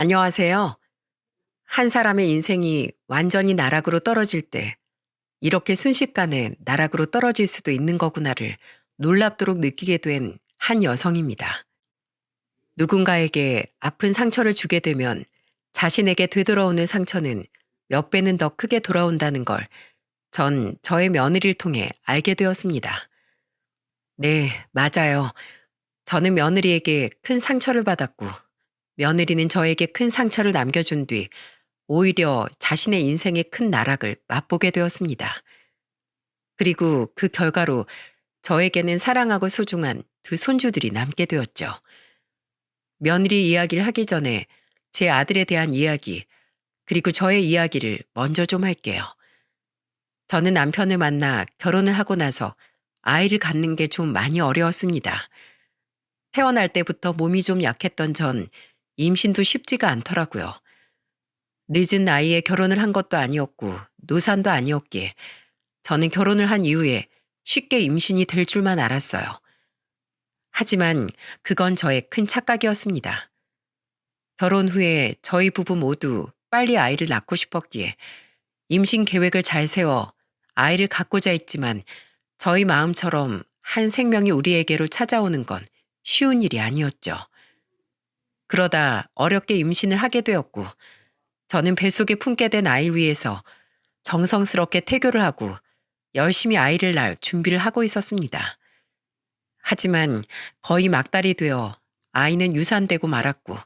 안녕하세요. 한 사람의 인생이 완전히 나락으로 떨어질 때 이렇게 순식간에 나락으로 떨어질 수도 있는 거구나를 놀랍도록 느끼게 된 한 여성입니다. 누군가에게 아픈 상처를 주게 되면 자신에게 되돌아오는 상처는 몇 배는 더 크게 돌아온다는 걸 전 저의 며느리를 통해 알게 되었습니다. 네, 맞아요. 저는 며느리에게 큰 상처를 받았고 며느리는 저에게 큰 상처를 남겨준 뒤 오히려 자신의 인생의 큰 나락을 맛보게 되었습니다. 그리고 그 결과로 저에게는 사랑하고 소중한 두 손주들이 남게 되었죠. 며느리 이야기를 하기 전에 제 아들에 대한 이야기, 그리고 저의 이야기를 먼저 좀 할게요. 저는 남편을 만나 결혼을 하고 나서 아이를 갖는 게 좀 많이 어려웠습니다. 태어날 때부터 몸이 좀 약했던 전 임신도 쉽지가 않더라고요. 늦은 나이에 결혼을 한 것도 아니었고 노산도 아니었기에 저는 결혼을 한 이후에 쉽게 임신이 될 줄만 알았어요. 하지만 그건 저의 큰 착각이었습니다. 결혼 후에 저희 부부 모두 빨리 아이를 낳고 싶었기에 임신 계획을 잘 세워 아이를 갖고자 했지만 저희 마음처럼 한 생명이 우리에게로 찾아오는 건 쉬운 일이 아니었죠. 그러다 어렵게 임신을 하게 되었고 저는 뱃속에 품게 된 아이를 위해서 정성스럽게 태교를 하고 열심히 아이를 낳을 준비를 하고 있었습니다. 하지만 거의 막달이 되어 아이는 유산되고 말았고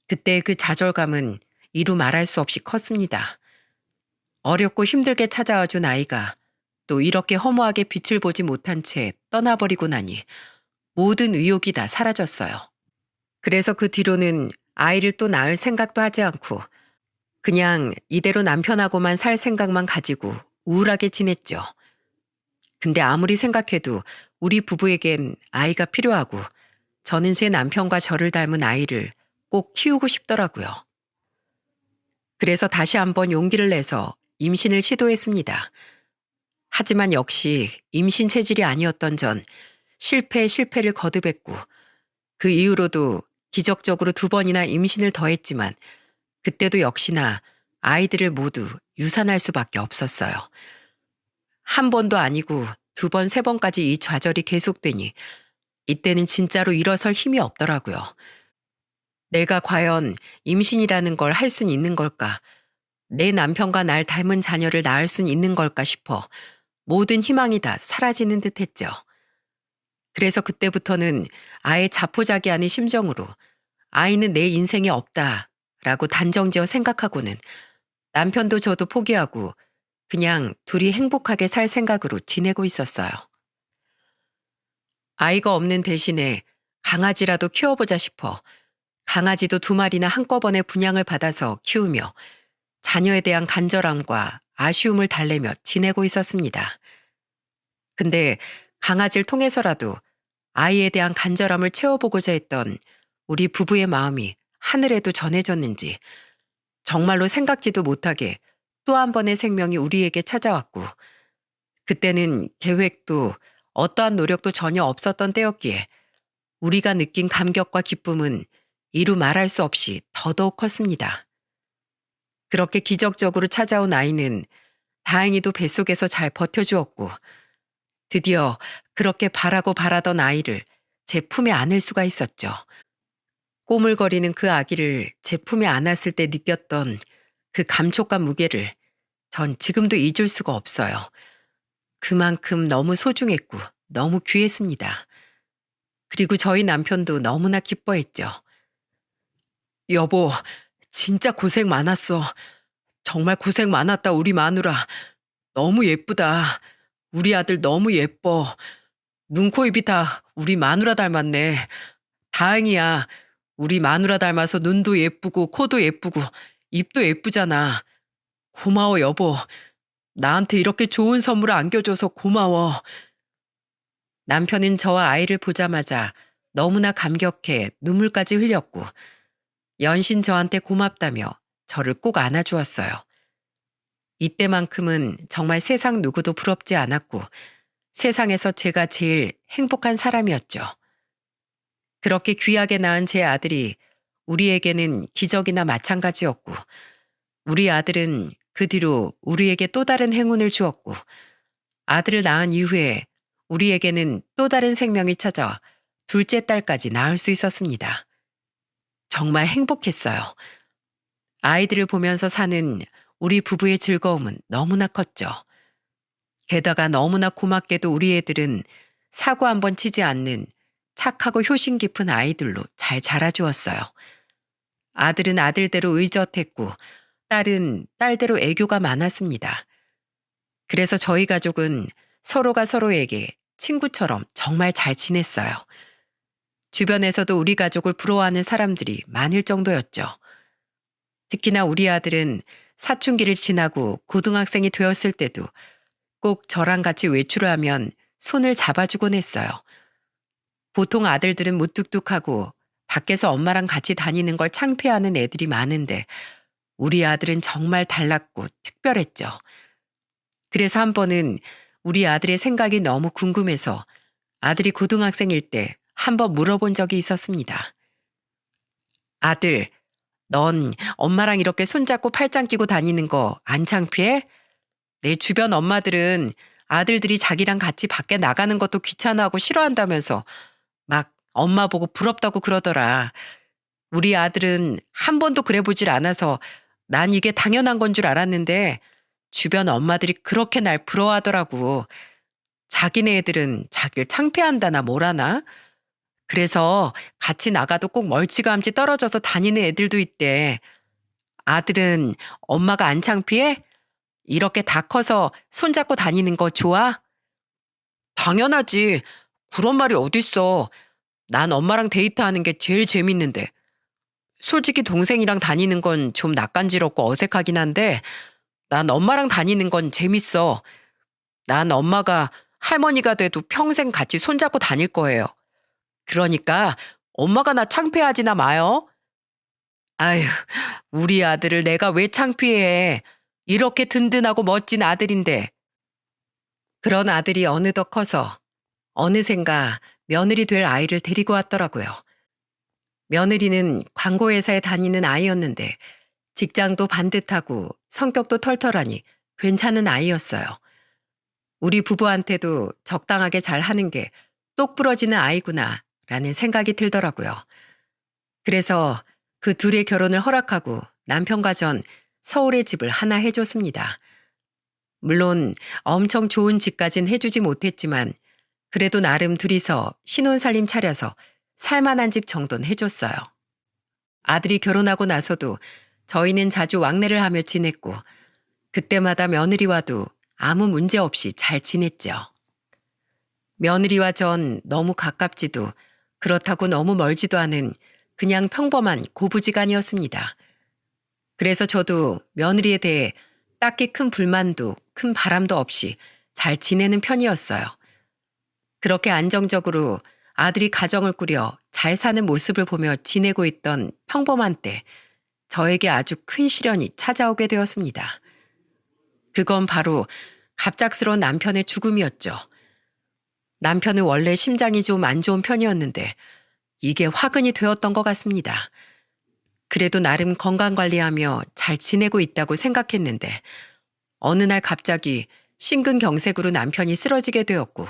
그때 그 좌절감은 이루 말할 수 없이 컸습니다. 어렵고 힘들게 찾아와 준 아이가 또 이렇게 허무하게 빛을 보지 못한 채 떠나버리고 나니 모든 의욕이 다 사라졌어요. 그래서 그 뒤로는 아이를 또 낳을 생각도 하지 않고 그냥 이대로 남편하고만 살 생각만 가지고 우울하게 지냈죠. 근데 아무리 생각해도 우리 부부에겐 아이가 필요하고 저는 제 남편과 저를 닮은 아이를 꼭 키우고 싶더라고요. 그래서 다시 한번 용기를 내서 임신을 시도했습니다. 하지만 역시 임신 체질이 아니었던 전 실패를 거듭했고 그 이후로도 기적적으로 2번이나 임신을 더했지만 그때도 역시나 아이들을 모두 유산할 수밖에 없었어요. 한 번도 아니고 2번, 3번까지 이 좌절이 계속되니 이때는 진짜로 일어설 힘이 없더라고요. 내가 과연 임신이라는 걸 할 순 있는 걸까? 내 남편과 날 닮은 자녀를 낳을 순 있는 걸까 싶어 모든 희망이 다 사라지는 듯 했죠. 그래서 그때부터는 아예 자포자기하는 심정으로 아이는 내 인생에 없다라고 단정지어 생각하고는 남편도 저도 포기하고 그냥 둘이 행복하게 살 생각으로 지내고 있었어요. 아이가 없는 대신에 강아지라도 키워보자 싶어 강아지도 2마리나 한꺼번에 분양을 받아서 키우며 자녀에 대한 간절함과 아쉬움을 달래며 지내고 있었습니다. 근데 강아지를 통해서라도 아이에 대한 간절함을 채워보고자 했던 우리 부부의 마음이 하늘에도 전해졌는지 정말로 생각지도 못하게 또 한 번의 생명이 우리에게 찾아왔고 그때는 계획도 어떠한 노력도 전혀 없었던 때였기에 우리가 느낀 감격과 기쁨은 이루 말할 수 없이 더더욱 컸습니다. 그렇게 기적적으로 찾아온 아이는 다행히도 뱃속에서 잘 버텨주었고 드디어 그렇게 바라고 바라던 아이를 제 품에 안을 수가 있었죠. 꼬물거리는 그 아기를 제 품에 안았을 때 느꼈던 그 감촉과 무게를 전 지금도 잊을 수가 없어요. 그만큼 너무 소중했고 너무 귀했습니다. 그리고 저희 남편도 너무나 기뻐했죠. 여보, 진짜 고생 많았어. 정말 고생 많았다, 우리 마누라. 너무 예쁘다. 우리 아들 너무 예뻐. 눈, 코, 입이 다 우리 마누라 닮았네. 다행이야. 우리 마누라 닮아서 눈도 예쁘고 코도 예쁘고 입도 예쁘잖아. 고마워, 여보. 나한테 이렇게 좋은 선물을 안겨줘서 고마워. 남편은 저와 아이를 보자마자 너무나 감격해 눈물까지 흘렸고 연신 저한테 고맙다며 저를 꼭 안아주었어요. 이때만큼은 정말 세상 누구도 부럽지 않았고 세상에서 제가 제일 행복한 사람이었죠. 그렇게 귀하게 낳은 제 아들이 우리에게는 기적이나 마찬가지였고, 우리 아들은 그 뒤로 우리에게 또 다른 행운을 주었고, 아들을 낳은 이후에 우리에게는 또 다른 생명이 찾아와 둘째 딸까지 낳을 수 있었습니다. 정말 행복했어요. 아이들을 보면서 사는 우리 부부의 즐거움은 너무나 컸죠. 게다가 너무나 고맙게도 우리 애들은 사고 한번 치지 않는 착하고 효심 깊은 아이들로 잘 자라주었어요. 아들은 아들대로 의젓했고 딸은 딸대로 애교가 많았습니다. 그래서 저희 가족은 서로가 서로에게 친구처럼 정말 잘 지냈어요. 주변에서도 우리 가족을 부러워하는 사람들이 많을 정도였죠. 특히나 우리 아들은 사춘기를 지나고 고등학생이 되었을 때도 꼭 저랑 같이 외출을 하면 손을 잡아주곤 했어요. 보통 아들들은 무뚝뚝하고 밖에서 엄마랑 같이 다니는 걸 창피해하는 애들이 많은데 우리 아들은 정말 달랐고 특별했죠. 그래서 한 번은 우리 아들의 생각이 너무 궁금해서 아들이 고등학생일 때 한번 물어본 적이 있었습니다. 아들, 넌 엄마랑 이렇게 손잡고 팔짱 끼고 다니는 거 안 창피해? 내 주변 엄마들은 아들들이 자기랑 같이 밖에 나가는 것도 귀찮아하고 싫어한다면서 막 엄마 보고 부럽다고 그러더라. 우리 아들은 한 번도 그래 보질 않아서 난 이게 당연한 건 줄 알았는데 주변 엄마들이 그렇게 날 부러워하더라고. 자기네 애들은 자기를 창피한다나 뭐라나? 그래서 같이 나가도 꼭 멀찌감치 떨어져서 다니는 애들도 있대. 아들은 엄마가 안 창피해? 이렇게 다 커서 손잡고 다니는 거 좋아? 당연하지. 그런 말이 어딨어. 난 엄마랑 데이트하는 게 제일 재밌는데. 솔직히 동생이랑 다니는 건 좀 낯간지럽고 어색하긴 한데 난 엄마랑 다니는 건 재밌어. 난 엄마가 할머니가 돼도 평생 같이 손잡고 다닐 거예요. 그러니까 엄마가 나 창피하지나 마요. 아휴, 우리 아들을 내가 왜 창피해. 이렇게 든든하고 멋진 아들인데. 그런 아들이 어느덧 커서 어느샌가 며느리 될 아이를 데리고 왔더라고요. 며느리는 광고회사에 다니는 아이였는데 직장도 반듯하고 성격도 털털하니 괜찮은 아이였어요. 우리 부부한테도 적당하게 잘하는 게 똑 부러지는 아이구나 라는 생각이 들더라고요. 그래서 그 둘의 결혼을 허락하고 남편과 전 서울에 집을 하나 해줬습니다. 물론 엄청 좋은 집까진 해주지 못했지만 그래도 나름 둘이서 신혼살림 차려서 살만한 집 정도는 해줬어요. 아들이 결혼하고 나서도 저희는 자주 왕래를 하며 지냈고 그때마다 며느리와도 아무 문제 없이 잘 지냈죠. 며느리와 전 너무 가깝지도 그렇다고 너무 멀지도 않은 그냥 평범한 고부지간이었습니다. 그래서 저도 며느리에 대해 딱히 큰 불만도 큰 바람도 없이 잘 지내는 편이었어요. 그렇게 안정적으로 아들이 가정을 꾸려 잘 사는 모습을 보며 지내고 있던 평범한 때 저에게 아주 큰 시련이 찾아오게 되었습니다. 그건 바로 갑작스러운 남편의 죽음이었죠. 남편은 원래 심장이 좀 안 좋은 편이었는데 이게 화근이 되었던 것 같습니다. 그래도 나름 건강관리하며 잘 지내고 있다고 생각했는데 어느 날 갑자기 심근경색으로 남편이 쓰러지게 되었고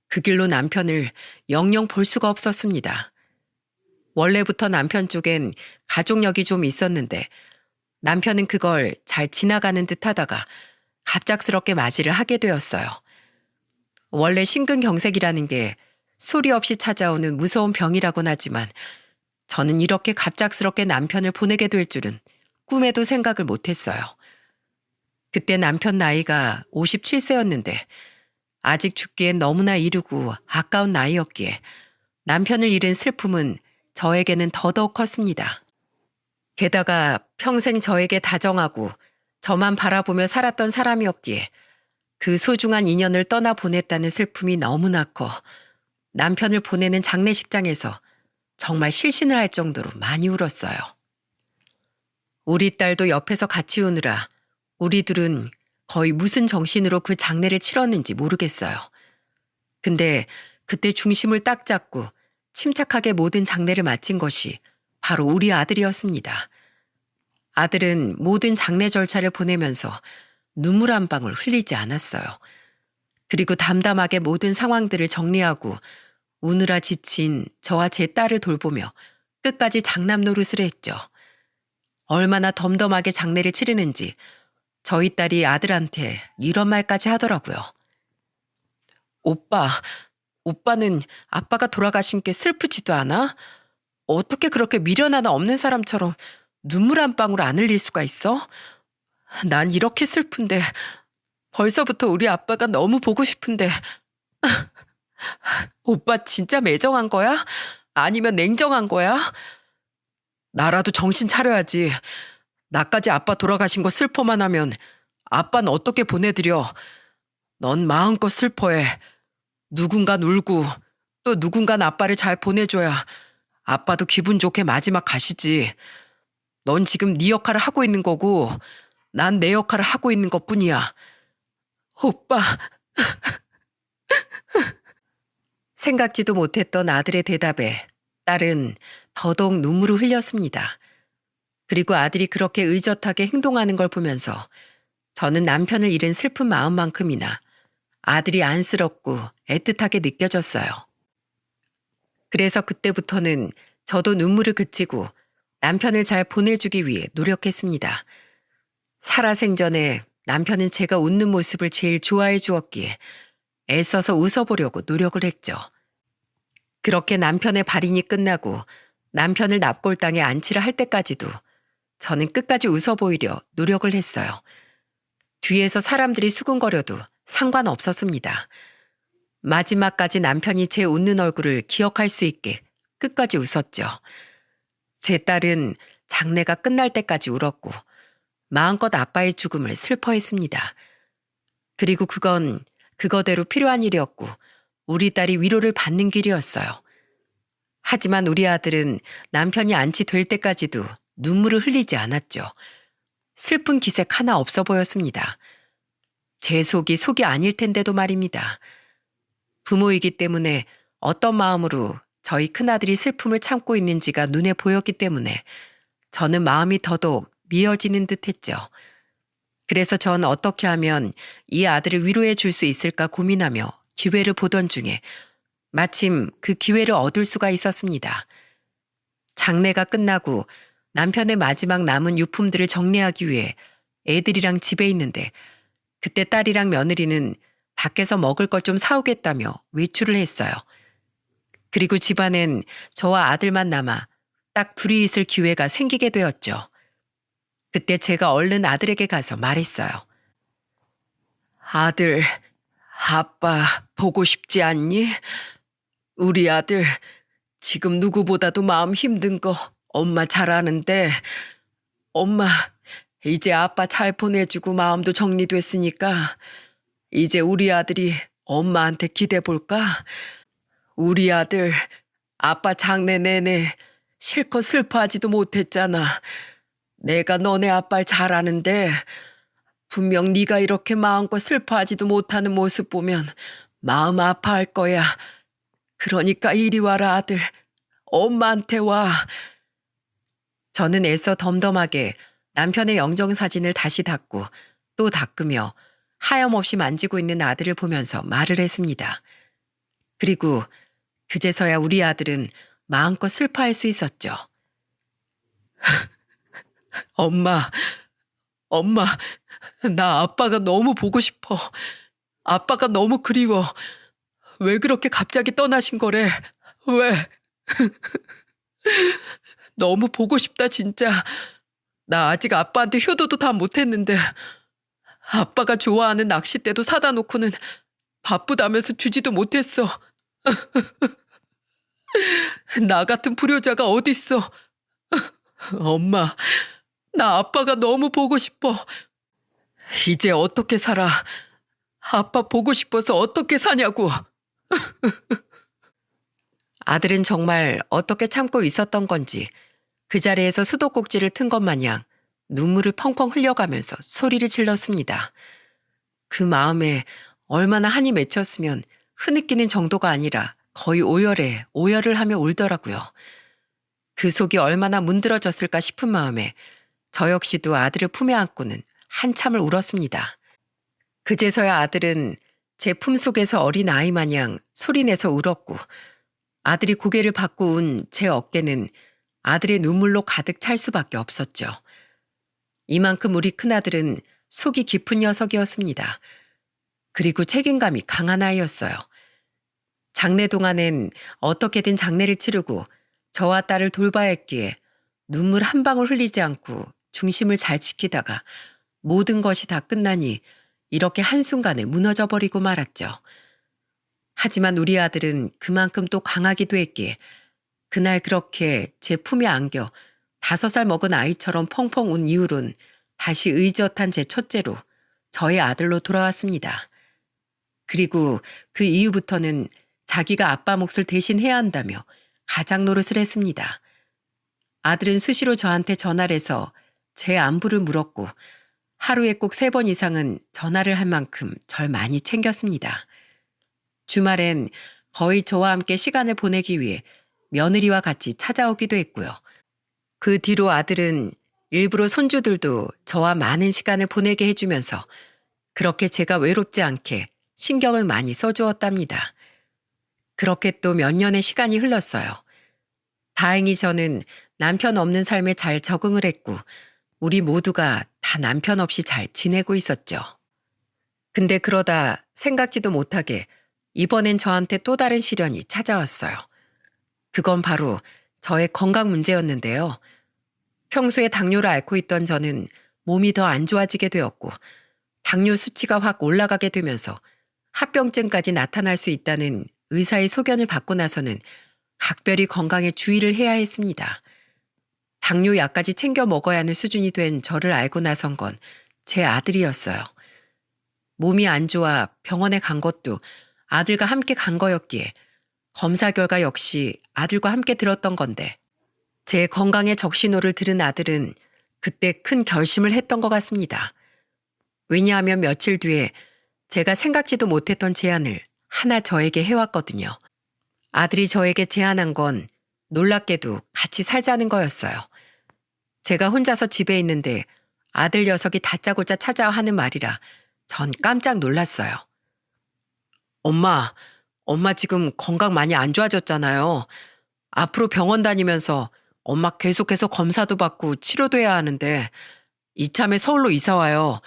그 길로 남편을 영영 볼 수가 없었습니다. 원래부터 남편 쪽엔 가족력이 좀 있었는데 남편은 그걸 잘 지나가는 듯 하다가 갑작스럽게 맞이를 하게 되었어요. 원래 심근경색이라는 게 소리 없이 찾아오는 무서운 병이라곤 하지만 저는 이렇게 갑작스럽게 남편을 보내게 될 줄은 꿈에도 생각을 못했어요. 그때 남편 나이가 57세였는데 아직 죽기엔 너무나 이르고 아까운 나이였기에 남편을 잃은 슬픔은 저에게는 더더욱 컸습니다. 게다가 평생 저에게 다정하고 저만 바라보며 살았던 사람이었기에 그 소중한 인연을 떠나보냈다는 슬픔이 너무나 커 남편을 보내는 장례식장에서 정말 실신을 할 정도로 많이 울었어요. 우리 딸도 옆에서 같이 우느라 우리 둘은 거의 무슨 정신으로 그 장례를 치렀는지 모르겠어요. 근데 그때 중심을 딱 잡고 침착하게 모든 장례를 마친 것이 바로 우리 아들이었습니다. 아들은 모든 장례 절차를 보내면서 눈물 한 방울 흘리지 않았어요. 그리고 담담하게 모든 상황들을 정리하고 우느라 지친 저와 제 딸을 돌보며 끝까지 장남 노릇을 했죠. 얼마나 덤덤하게 장례를 치르는지 저희 딸이 아들한테 이런 말까지 하더라고요. 오빠는 아빠가 돌아가신 게 슬프지도 않아? 어떻게 그렇게 미련 하나 없는 사람처럼 눈물 한 방울 안 흘릴 수가 있어? 난 이렇게 슬픈데 벌써부터 우리 아빠가 너무 보고 싶은데 오빠 진짜 매정한 거야? 아니면 냉정한 거야? 나라도 정신 차려야지. 나까지 아빠 돌아가신 거 슬퍼만 하면 아빠는 어떻게 보내드려? 넌 마음껏 슬퍼해. 누군간 울고 또 누군간 아빠를 잘 보내줘야 아빠도 기분 좋게 마지막 가시지. 넌 지금 네 역할을 하고 있는 거고 난 내 역할을 하고 있는 것뿐이야. 오빠. 생각지도 못했던 아들의 대답에 딸은 더더욱 눈물을 흘렸습니다. 그리고 아들이 그렇게 의젓하게 행동하는 걸 보면서 저는 남편을 잃은 슬픈 마음만큼이나 아들이 안쓰럽고 애틋하게 느껴졌어요. 그래서 그때부터는 저도 눈물을 그치고 남편을 잘 보내주기 위해 노력했습니다. 살아생전에 남편은 제가 웃는 모습을 제일 좋아해 주었기에 애써서 웃어보려고 노력을 했죠. 그렇게 남편의 발인이 끝나고 남편을 납골당에 안치를 할 때까지도 저는 끝까지 웃어 보이려 노력을 했어요. 뒤에서 사람들이 수군거려도 상관없었습니다. 마지막까지 남편이 제 웃는 얼굴을 기억할 수 있게 끝까지 웃었죠. 제 딸은 장례가 끝날 때까지 울었고 마음껏 아빠의 죽음을 슬퍼했습니다. 그리고 그건 그거대로 필요한 일이었고 우리 딸이 위로를 받는 길이었어요. 하지만 우리 아들은 남편이 안치될 때까지도 눈물을 흘리지 않았죠. 슬픈 기색 하나 없어 보였습니다. 제 속이 아닐 텐데도 말입니다. 부모이기 때문에 어떤 마음으로 저희 큰아들이 슬픔을 참고 있는지가 눈에 보였기 때문에 저는 마음이 더더욱 미어지는 듯 했죠. 그래서 전 어떻게 하면 이 아들을 위로해 줄 수 있을까 고민하며 기회를 보던 중에 마침 그 기회를 얻을 수가 있었습니다. 장례가 끝나고 남편의 마지막 남은 유품들을 정리하기 위해 애들이랑 집에 있는데 그때 딸이랑 며느리는 밖에서 먹을 걸 좀 사오겠다며 외출을 했어요. 그리고 집안엔 저와 아들만 남아 딱 둘이 있을 기회가 생기게 되었죠. 그때 제가 얼른 아들에게 가서 말했어요. 아들, 아빠 보고 싶지 않니? 우리 아들 지금 누구보다도 마음 힘든 거 엄마 잘 아는데 엄마 이제 아빠 잘 보내주고 마음도 정리됐으니까 이제 우리 아들이 엄마한테 기대 볼까? 우리 아들 아빠 장래 내내 실컷 슬퍼하지도 못했잖아. 내가 너네 아빠를 잘 아는데 분명 네가 이렇게 마음껏 슬퍼하지도 못하는 모습 보면 마음 아파할 거야. 그러니까 이리 와라 아들. 엄마한테 와. 저는 애써 덤덤하게 남편의 영정사진을 다시 닦고 또 닦으며 하염없이 만지고 있는 아들을 보면서 말을 했습니다. 그리고 그제서야 우리 아들은 마음껏 슬퍼할 수 있었죠. 엄마, 나 아빠가 너무 보고 싶어. 아빠가 너무 그리워. 왜 그렇게 갑자기 떠나신 거래? 왜? 너무 보고 싶다 진짜. 나 아직 아빠한테 효도도 다 못했는데 아빠가 좋아하는 낚싯대도 사다 놓고는 바쁘다면서 주지도 못했어. 나 같은 불효자가 어딨어. 엄마, 나 아빠가 너무 보고 싶어. 이제 어떻게 살아? 아빠 보고 싶어서 어떻게 사냐고. 아들은 정말 어떻게 참고 있었던 건지 그 자리에서 수도꼭지를 튼 것 마냥 눈물을 펑펑 흘려가면서 소리를 질렀습니다. 그 마음에 얼마나 한이 맺혔으면 흐느끼는 정도가 아니라 거의 오열을 하며 울더라고요. 그 속이 얼마나 문드러졌을까 싶은 마음에 저 역시도 아들을 품에 안고는 한참을 울었습니다. 그제서야 아들은 제 품속에서 어린 아이 마냥 소리내서 울었고 아들이 고개를 받고 운 제 어깨는 아들의 눈물로 가득 찰 수밖에 없었죠. 이만큼 우리 큰아들은 속이 깊은 녀석이었습니다. 그리고 책임감이 강한 아이였어요. 장례 동안엔 어떻게든 장례를 치르고 저와 딸을 돌봐야 했기에 눈물 한 방울 흘리지 않고 중심을 잘 지키다가 모든 것이 다 끝나니 이렇게 한순간에 무너져 버리고 말았죠. 하지만 우리 아들은 그만큼 또 강하기도 했기에 그날 그렇게 제 품에 안겨 5살 먹은 아이처럼 펑펑 운 이후론 다시 의젓한 제 첫째로 저의 아들로 돌아왔습니다. 그리고 그 이후부터는 자기가 아빠 몫을 대신 해야 한다며 가장 노릇을 했습니다. 아들은 수시로 저한테 전화를 해서 제 안부를 물었고 하루에 꼭 3번 이상은 전화를 할 만큼 절 많이 챙겼습니다. 주말엔 거의 저와 함께 시간을 보내기 위해 며느리와 같이 찾아오기도 했고요. 그 뒤로 아들은 일부러 손주들도 저와 많은 시간을 보내게 해주면서 그렇게 제가 외롭지 않게 신경을 많이 써주었답니다. 그렇게 또 몇 년의 시간이 흘렀어요. 다행히 저는 남편 없는 삶에 잘 적응을 했고 우리 모두가 다 남편 없이 잘 지내고 있었죠. 근데 그러다 생각지도 못하게 이번엔 저한테 또 다른 시련이 찾아왔어요. 그건 바로 저의 건강 문제였는데요. 평소에 당뇨를 앓고 있던 저는 몸이 더 안 좋아지게 되었고 당뇨 수치가 확 올라가게 되면서 합병증까지 나타날 수 있다는 의사의 소견을 받고 나서는 각별히 건강에 주의를 해야 했습니다. 당뇨 약까지 챙겨 먹어야 하는 수준이 된 저를 알고 나선 건 제 아들이었어요. 몸이 안 좋아 병원에 간 것도 아들과 함께 간 거였기에 검사 결과 역시 아들과 함께 들었던 건데 제 건강의 적신호를 들은 아들은 그때 큰 결심을 했던 것 같습니다. 왜냐하면 며칠 뒤에 제가 생각지도 못했던 제안을 하나 저에게 해왔거든요. 아들이 저에게 제안한 건 놀랍게도 같이 살자는 거였어요. 제가 혼자서 집에 있는데 아들 녀석이 다짜고짜 찾아와 하는 말이라 전 깜짝 놀랐어요. 엄마 지금 건강 많이 안 좋아졌잖아요. 앞으로 병원 다니면서 엄마 계속해서 검사도 받고 치료도 해야 하는데 이참에 서울로 이사 와요.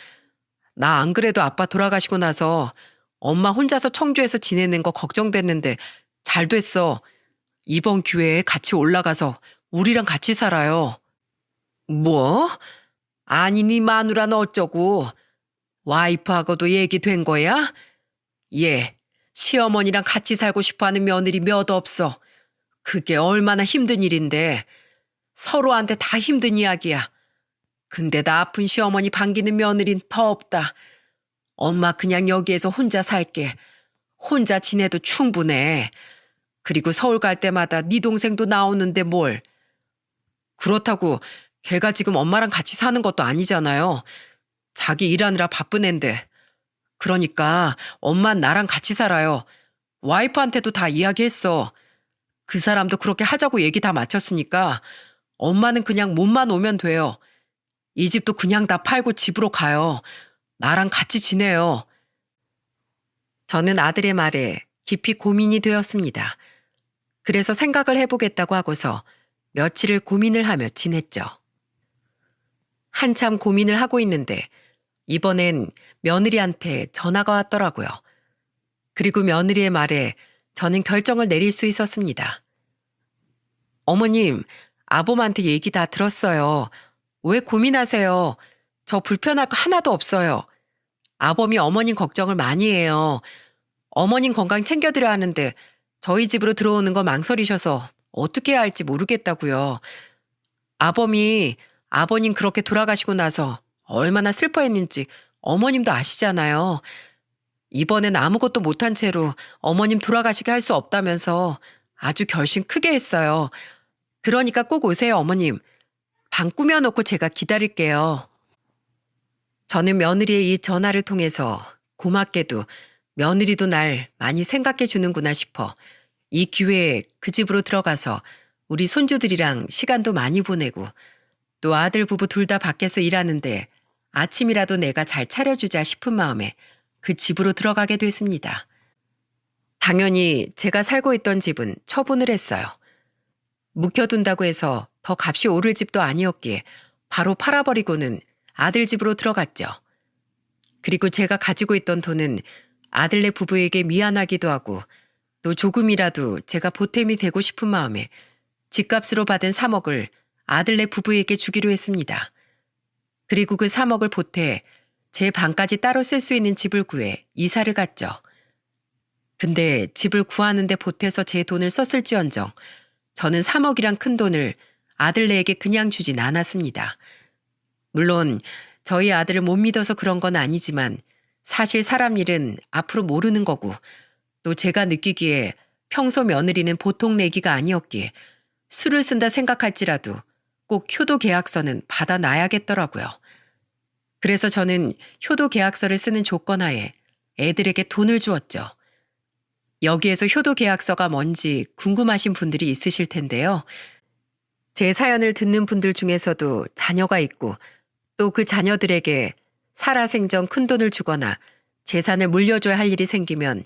나 안 그래도 아빠 돌아가시고 나서 엄마 혼자서 청주에서 지내는 거 걱정됐는데 잘 됐어. 이번 기회에 같이 올라가서 우리랑 같이 살아요. 뭐? 아니 네 마누라는 어쩌고? 와이프하고도 얘기된 거야? 예, 시어머니랑 같이 살고 싶어하는 며느리 몇 없어. 그게 얼마나 힘든 일인데 서로한테 다 힘든 이야기야. 근데 나 아픈 시어머니 반기는 며느린 더 없다. 엄마 그냥 여기에서 혼자 살게. 혼자 지내도 충분해. 그리고 서울 갈 때마다 네 동생도 나오는데 뭘. 그렇다고 걔가 지금 엄마랑 같이 사는 것도 아니잖아요. 자기 일하느라 바쁜 앤데. 그러니까 엄만 나랑 같이 살아요. 와이프한테도 다 이야기했어. 그 사람도 그렇게 하자고 얘기 다 마쳤으니까 엄마는 그냥 몸만 오면 돼요. 이 집도 그냥 다 팔고 집으로 가요. 나랑 같이 지내요. 저는 아들의 말에 깊이 고민이 되었습니다. 그래서 생각을 해보겠다고 하고서 며칠을 고민을 하며 지냈죠. 한참 고민을 하고 있는데 이번엔 며느리한테 전화가 왔더라고요. 그리고 며느리의 말에 저는 결정을 내릴 수 있었습니다. 어머님, 아범한테 얘기 다 들었어요. 왜 고민하세요? 저 불편할 거 하나도 없어요. 아범이 어머님 걱정을 많이 해요. 어머님 건강 챙겨드려야 하는데 저희 집으로 들어오는 거 망설이셔서 어떻게 해야 할지 모르겠다고요. 아범이 아버님 그렇게 돌아가시고 나서 얼마나 슬퍼했는지 어머님도 아시잖아요. 이번엔 아무것도 못한 채로 어머님 돌아가시게 할 수 없다면서 아주 결심 크게 했어요. 그러니까 꼭 오세요, 어머님. 방 꾸며놓고 제가 기다릴게요. 저는 며느리의 이 전화를 통해서 고맙게도 며느리도 날 많이 생각해 주는구나 싶어 이 기회에 그 집으로 들어가서 우리 손주들이랑 시간도 많이 보내고 또 아들 부부 둘 다 밖에서 일하는데 아침이라도 내가 잘 차려주자 싶은 마음에 그 집으로 들어가게 됐습니다. 당연히 제가 살고 있던 집은 처분을 했어요. 묵혀둔다고 해서 더 값이 오를 집도 아니었기에 바로 팔아버리고는 아들 집으로 들어갔죠. 그리고 제가 가지고 있던 돈은 아들네 부부에게 미안하기도 하고 또 조금이라도 제가 보탬이 되고 싶은 마음에 집값으로 받은 3억을 아들네 부부에게 주기로 했습니다. 그리고 그 3억을 보태 제 방까지 따로 쓸 수 있는 집을 구해 이사를 갔죠. 근데 집을 구하는데 보태서 제 돈을 썼을지언정 저는 3억이란 큰 돈을 아들네에게 그냥 주진 않았습니다. 물론 저희 아들을 못 믿어서 그런 건 아니지만 사실 사람 일은 앞으로 모르는 거고 또 제가 느끼기에 평소 며느리는 보통 내기가 아니었기에 술을 쓴다 생각할지라도 꼭 효도 계약서는 받아놔야겠더라고요. 그래서 저는 효도 계약서를 쓰는 조건 하에 애들에게 돈을 주었죠. 여기에서 효도 계약서가 뭔지 궁금하신 분들이 있으실 텐데요. 제 사연을 듣는 분들 중에서도 자녀가 있고 또 그 자녀들에게 살아생전 큰돈을 주거나 재산을 물려줘야 할 일이 생기면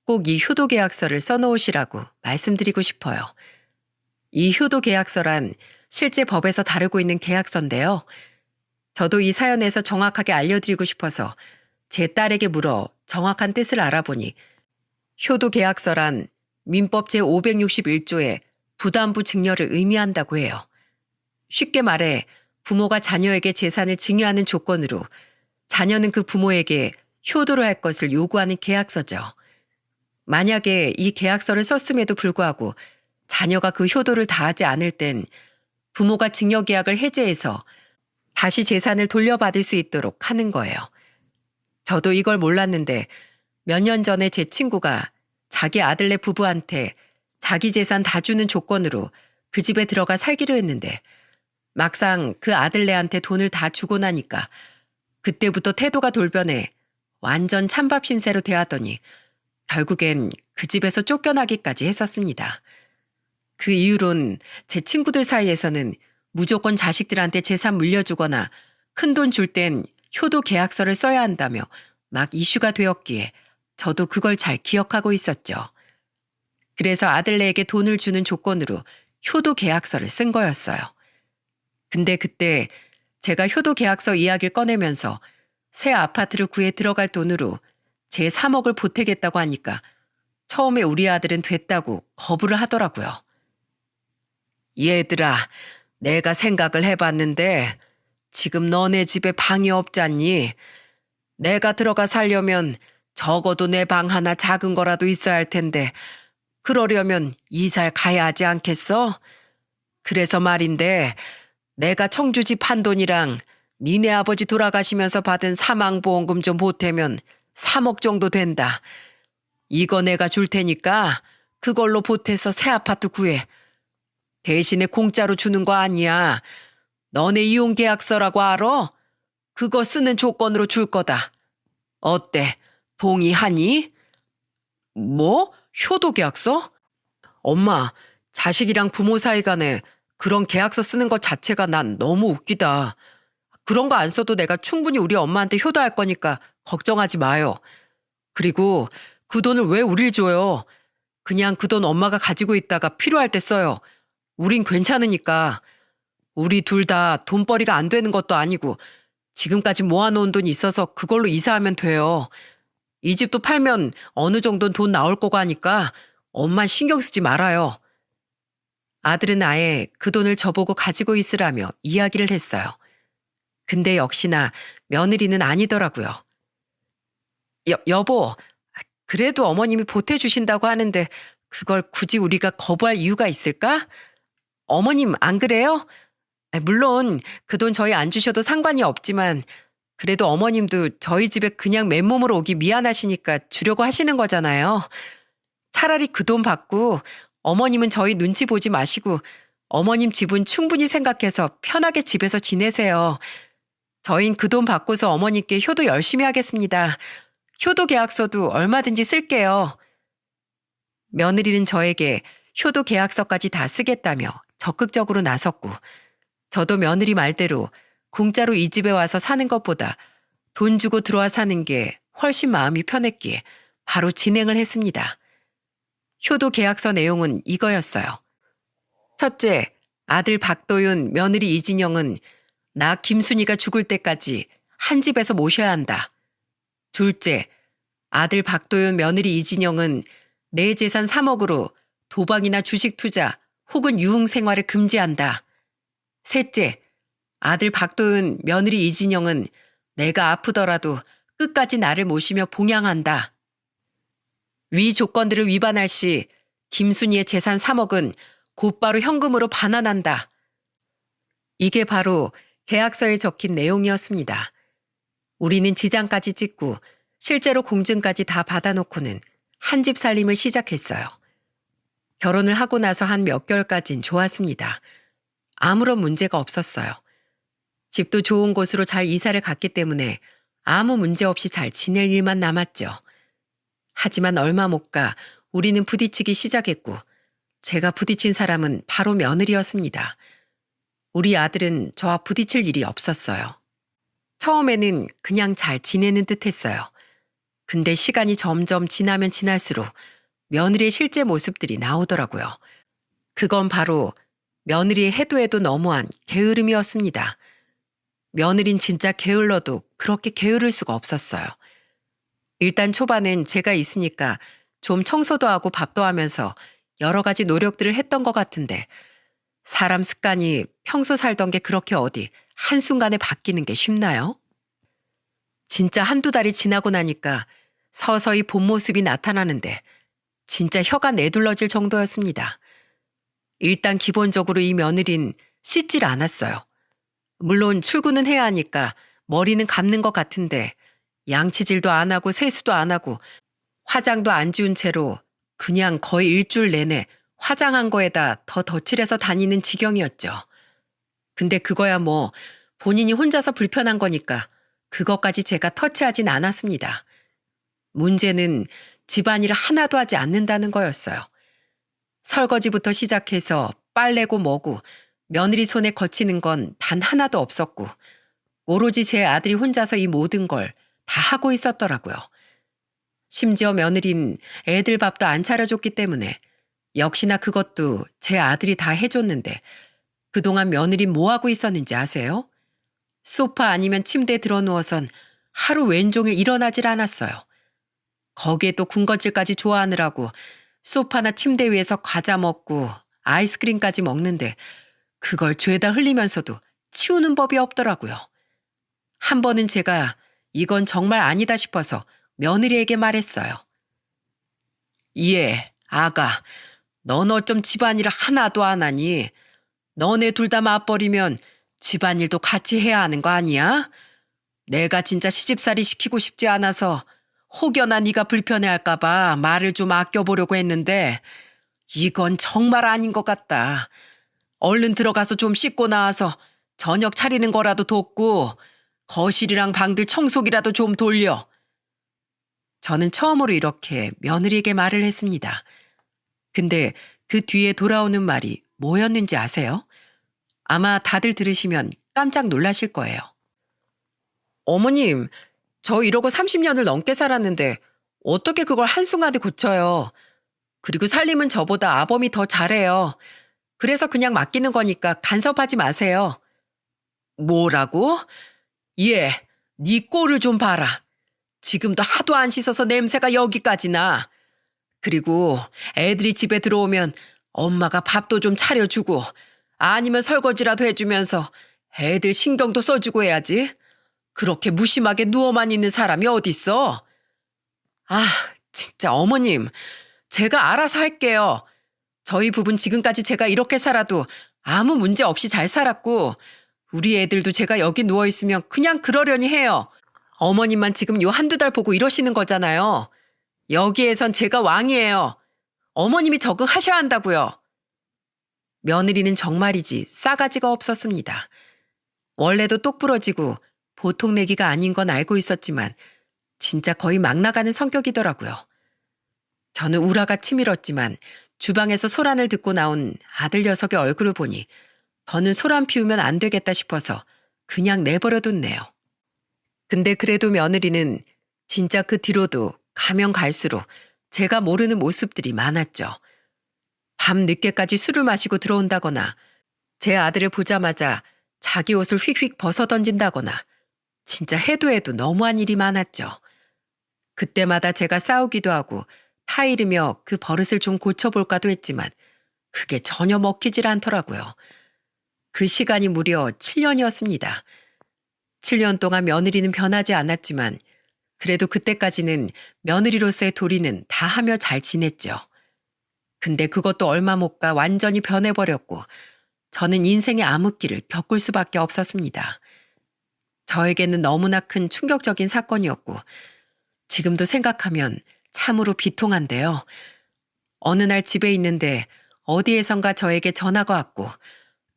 꼭 이 효도 계약서를 써놓으시라고 말씀드리고 싶어요. 이 효도 계약서란 실제 법에서 다루고 있는 계약서인데요. 저도 이 사연에서 정확하게 알려드리고 싶어서 제 딸에게 물어 정확한 뜻을 알아보니 효도 계약서란 민법 제561조의 부담부 증여를 의미한다고 해요. 쉽게 말해 부모가 자녀에게 재산을 증여하는 조건으로 자녀는 그 부모에게 효도를 할 것을 요구하는 계약서죠. 만약에 이 계약서를 썼음에도 불구하고 자녀가 그 효도를 다하지 않을 땐 부모가 증여 계약을 해제해서 다시 재산을 돌려받을 수 있도록 하는 거예요. 저도 이걸 몰랐는데 몇 년 전에 제 친구가 자기 아들네 부부한테 자기 재산 다 주는 조건으로 그 집에 들어가 살기로 했는데 막상 그 아들네한테 돈을 다 주고 나니까 그때부터 태도가 돌변해 완전 찬밥 신세로 대하더니 결국엔 그 집에서 쫓겨나기까지 했었습니다. 그 이후론 제 친구들 사이에서는 무조건 자식들한테 재산 물려주거나 큰돈 줄 땐 효도 계약서를 써야 한다며 막 이슈가 되었기에 저도 그걸 잘 기억하고 있었죠. 그래서 아들네에게 돈을 주는 조건으로 효도 계약서를 쓴 거였어요. 근데 그때 제가 효도 계약서 이야기를 꺼내면서 새 아파트를 구해 들어갈 돈으로 제 3억을 보태겠다고 하니까 처음에 우리 아들은 됐다고 거부를 하더라고요. 얘들아, 내가 생각을 해봤는데 지금 너네 집에 방이 없잖니? 내가 들어가 살려면 적어도 내 방 하나 작은 거라도 있어야 할 텐데 그러려면 이사를 가야 하지 않겠어? 그래서 말인데 내가 청주집 한 돈이랑 니네 아버지 돌아가시면서 받은 사망보험금 좀 보태면 3억 정도 된다. 이거 내가 줄 테니까 그걸로 보태서 새 아파트 구해. 대신에 공짜로 주는 거 아니야. 너네 이용계약서라고 알아? 그거 쓰는 조건으로 줄 거다. 어때? 동의하니? 뭐? 효도계약서? 엄마, 자식이랑 부모 사이 간에 그런 계약서 쓰는 것 자체가 난 너무 웃기다. 그런 거 안 써도 내가 충분히 우리 엄마한테 효도할 거니까 걱정하지 마요. 그리고 그 돈을 왜 우릴 줘요? 그냥 그 돈 엄마가 가지고 있다가 필요할 때 써요. 우린 괜찮으니까. 우리 둘 다 돈벌이가 안 되는 것도 아니고 지금까지 모아놓은 돈이 있어서 그걸로 이사하면 돼요. 이 집도 팔면 어느 정도는 돈 나올 거고 하니까 엄만 신경 쓰지 말아요. 아들은 아예 그 돈을 저보고 가지고 있으라며 이야기를 했어요. 근데 역시나 며느리는 아니더라고요. 여보, 그래도 어머님이 보태주신다고 하는데 그걸 굳이 우리가 거부할 이유가 있을까? 어머님 안 그래요? 물론 그 돈 저희 안 주셔도 상관이 없지만 그래도 어머님도 저희 집에 그냥 맨몸으로 오기 미안하시니까 주려고 하시는 거잖아요. 차라리 그 돈 받고 어머님은 저희 눈치 보지 마시고 어머님 집은 충분히 생각해서 편하게 집에서 지내세요. 저흰 그 돈 받고서 어머니께 효도 열심히 하겠습니다. 효도 계약서도 얼마든지 쓸게요. 며느리는 저에게 효도 계약서까지 다 쓰겠다며 적극적으로 나섰고 저도 며느리 말대로 공짜로 이 집에 와서 사는 것보다 돈 주고 들어와 사는 게 훨씬 마음이 편했기에 바로 진행을 했습니다. 효도 계약서 내용은 이거였어요. 첫째, 아들 박도윤, 며느리 이진영은 나 김순희가 죽을 때까지 한 집에서 모셔야 한다. 둘째, 아들 박도윤, 며느리 이진영은 내 재산 3억으로 도박이나 주식 투자 혹은 유흥 생활을 금지한다. 셋째, 아들 박도윤, 며느리 이진영은 내가 아프더라도 끝까지 나를 모시며 봉양한다. 위 조건들을 위반할 시 김순희의 재산 3억은 곧바로 현금으로 반환한다. 이게 바로 계약서에 적힌 내용이었습니다. 우리는 지장까지 찍고 실제로 공증까지 다 받아놓고는 한 집 살림을 시작했어요. 결혼을 하고 나서 한 몇 개월까진 좋았습니다. 아무런 문제가 없었어요. 집도 좋은 곳으로 잘 이사를 갔기 때문에 아무 문제 없이 잘 지낼 일만 남았죠. 하지만 얼마 못 가 우리는 부딪히기 시작했고 제가 부딪힌 사람은 바로 며느리였습니다. 우리 아들은 저와 부딪힐 일이 없었어요. 처음에는 그냥 잘 지내는 듯 했어요. 근데 시간이 점점 지나면 지날수록 며느리의 실제 모습들이 나오더라고요. 그건 바로 며느리의 해도 해도 너무한 게으름이었습니다. 며느린 진짜 게을러도 그렇게 게으를 수가 없었어요. 일단 초반엔 제가 있으니까 좀 청소도 하고 밥도 하면서 여러 가지 노력들을 했던 것 같은데 사람 습관이 평소 살던 게 그렇게 어디 한순간에 바뀌는 게 쉽나요? 진짜 한두 달이 지나고 나니까 서서히 본 모습이 나타나는데 진짜 혀가 내둘러질 정도였습니다. 일단 기본적으로 이 며느린 씻질 않았어요. 물론 출근은 해야 하니까 머리는 감는 것 같은데 양치질도 안 하고 세수도 안 하고 화장도 안 지운 채로 그냥 거의 일주일 내내 화장한 거에다 더 덧칠해서 다니는 지경이었죠. 근데 그거야 뭐 본인이 혼자서 불편한 거니까 그것까지 제가 터치하진 않았습니다. 문제는 집안일을 하나도 하지 않는다는 거였어요. 설거지부터 시작해서 빨래고 뭐고 며느리 손에 거치는 건 단 하나도 없었고 오로지 제 아들이 혼자서 이 모든 걸 다 하고 있었더라고요. 심지어 며느린 애들 밥도 안 차려줬기 때문에 역시나 그것도 제 아들이 다 해줬는데 그동안 며느린 뭐 하고 있었는지 아세요? 소파 아니면 침대에 들어누워선 하루 왼종일 일어나질 않았어요. 거기에 또 군것질까지 좋아하느라고 소파나 침대 위에서 과자 먹고 아이스크림까지 먹는데 그걸 죄다 흘리면서도 치우는 법이 없더라고요. 한 번은 제가 이건 정말 아니다 싶어서 며느리에게 말했어요. 예, 아가, 넌 어쩜 집안일을 하나도 안 하니? 너네 둘 다 맞벌이면 집안일도 같이 해야 하는 거 아니야? 내가 진짜 시집살이 시키고 싶지 않아서 혹여나 네가 불편해할까 봐 말을 좀 아껴보려고 했는데 이건 정말 아닌 것 같다. 얼른 들어가서 좀 씻고 나와서 저녁 차리는 거라도 돕고 거실이랑 방들 청소기라도 좀 돌려. 저는 처음으로 이렇게 며느리에게 말을 했습니다. 근데 그 뒤에 돌아오는 말이 뭐였는지 아세요? 아마 다들 들으시면 깜짝 놀라실 거예요. 어머님, 저 이러고 30년을 넘게 살았는데 어떻게 그걸 한순간에 고쳐요? 그리고 살림은 저보다 아범이 더 잘해요. 그래서 그냥 맡기는 거니까 간섭하지 마세요. 뭐라고? 예, 네 꼴을 좀 봐라. 지금도 하도 안 씻어서 냄새가 여기까지 나. 그리고 애들이 집에 들어오면 엄마가 밥도 좀 차려주고 아니면 설거지라도 해주면서 애들 신경도 써주고 해야지. 그렇게 무심하게 누워만 있는 사람이 어딨어? 아, 진짜 어머님, 제가 알아서 할게요. 저희 부부는 지금까지 제가 이렇게 살아도 아무 문제 없이 잘 살았고 우리 애들도 제가 여기 누워있으면 그냥 그러려니 해요. 어머님만 지금 요 한두 달 보고 이러시는 거잖아요. 여기에선 제가 왕이에요. 어머님이 적응하셔야 한다고요. 며느리는 정말이지 싸가지가 없었습니다. 원래도 똑부러지고 보통 내기가 아닌 건 알고 있었지만 진짜 거의 막 나가는 성격이더라고요. 저는 우라가 치밀었지만 주방에서 소란을 듣고 나온 아들 녀석의 얼굴을 보니 더는 소란 피우면 안 되겠다 싶어서 그냥 내버려뒀네요. 근데 그래도 며느리는 진짜 그 뒤로도 가면 갈수록 제가 모르는 모습들이 많았죠. 밤 늦게까지 술을 마시고 들어온다거나 제 아들을 보자마자 자기 옷을 휙휙 벗어던진다거나 진짜 해도 해도 너무한 일이 많았죠. 그때마다 제가 싸우기도 하고 타이르며 그 버릇을 좀 고쳐볼까도 했지만 그게 전혀 먹히질 않더라고요. 그 시간이 무려 7년이었습니다. 7년 동안 며느리는 변하지 않았지만 그래도 그때까지는 며느리로서의 도리는 다 하며 잘 지냈죠. 근데 그것도 얼마 못 가 완전히 변해버렸고 저는 인생의 암흑기를 겪을 수밖에 없었습니다. 저에게는 너무나 큰 충격적인 사건이었고 지금도 생각하면 참으로 비통한데요. 어느 날 집에 있는데 어디에선가 저에게 전화가 왔고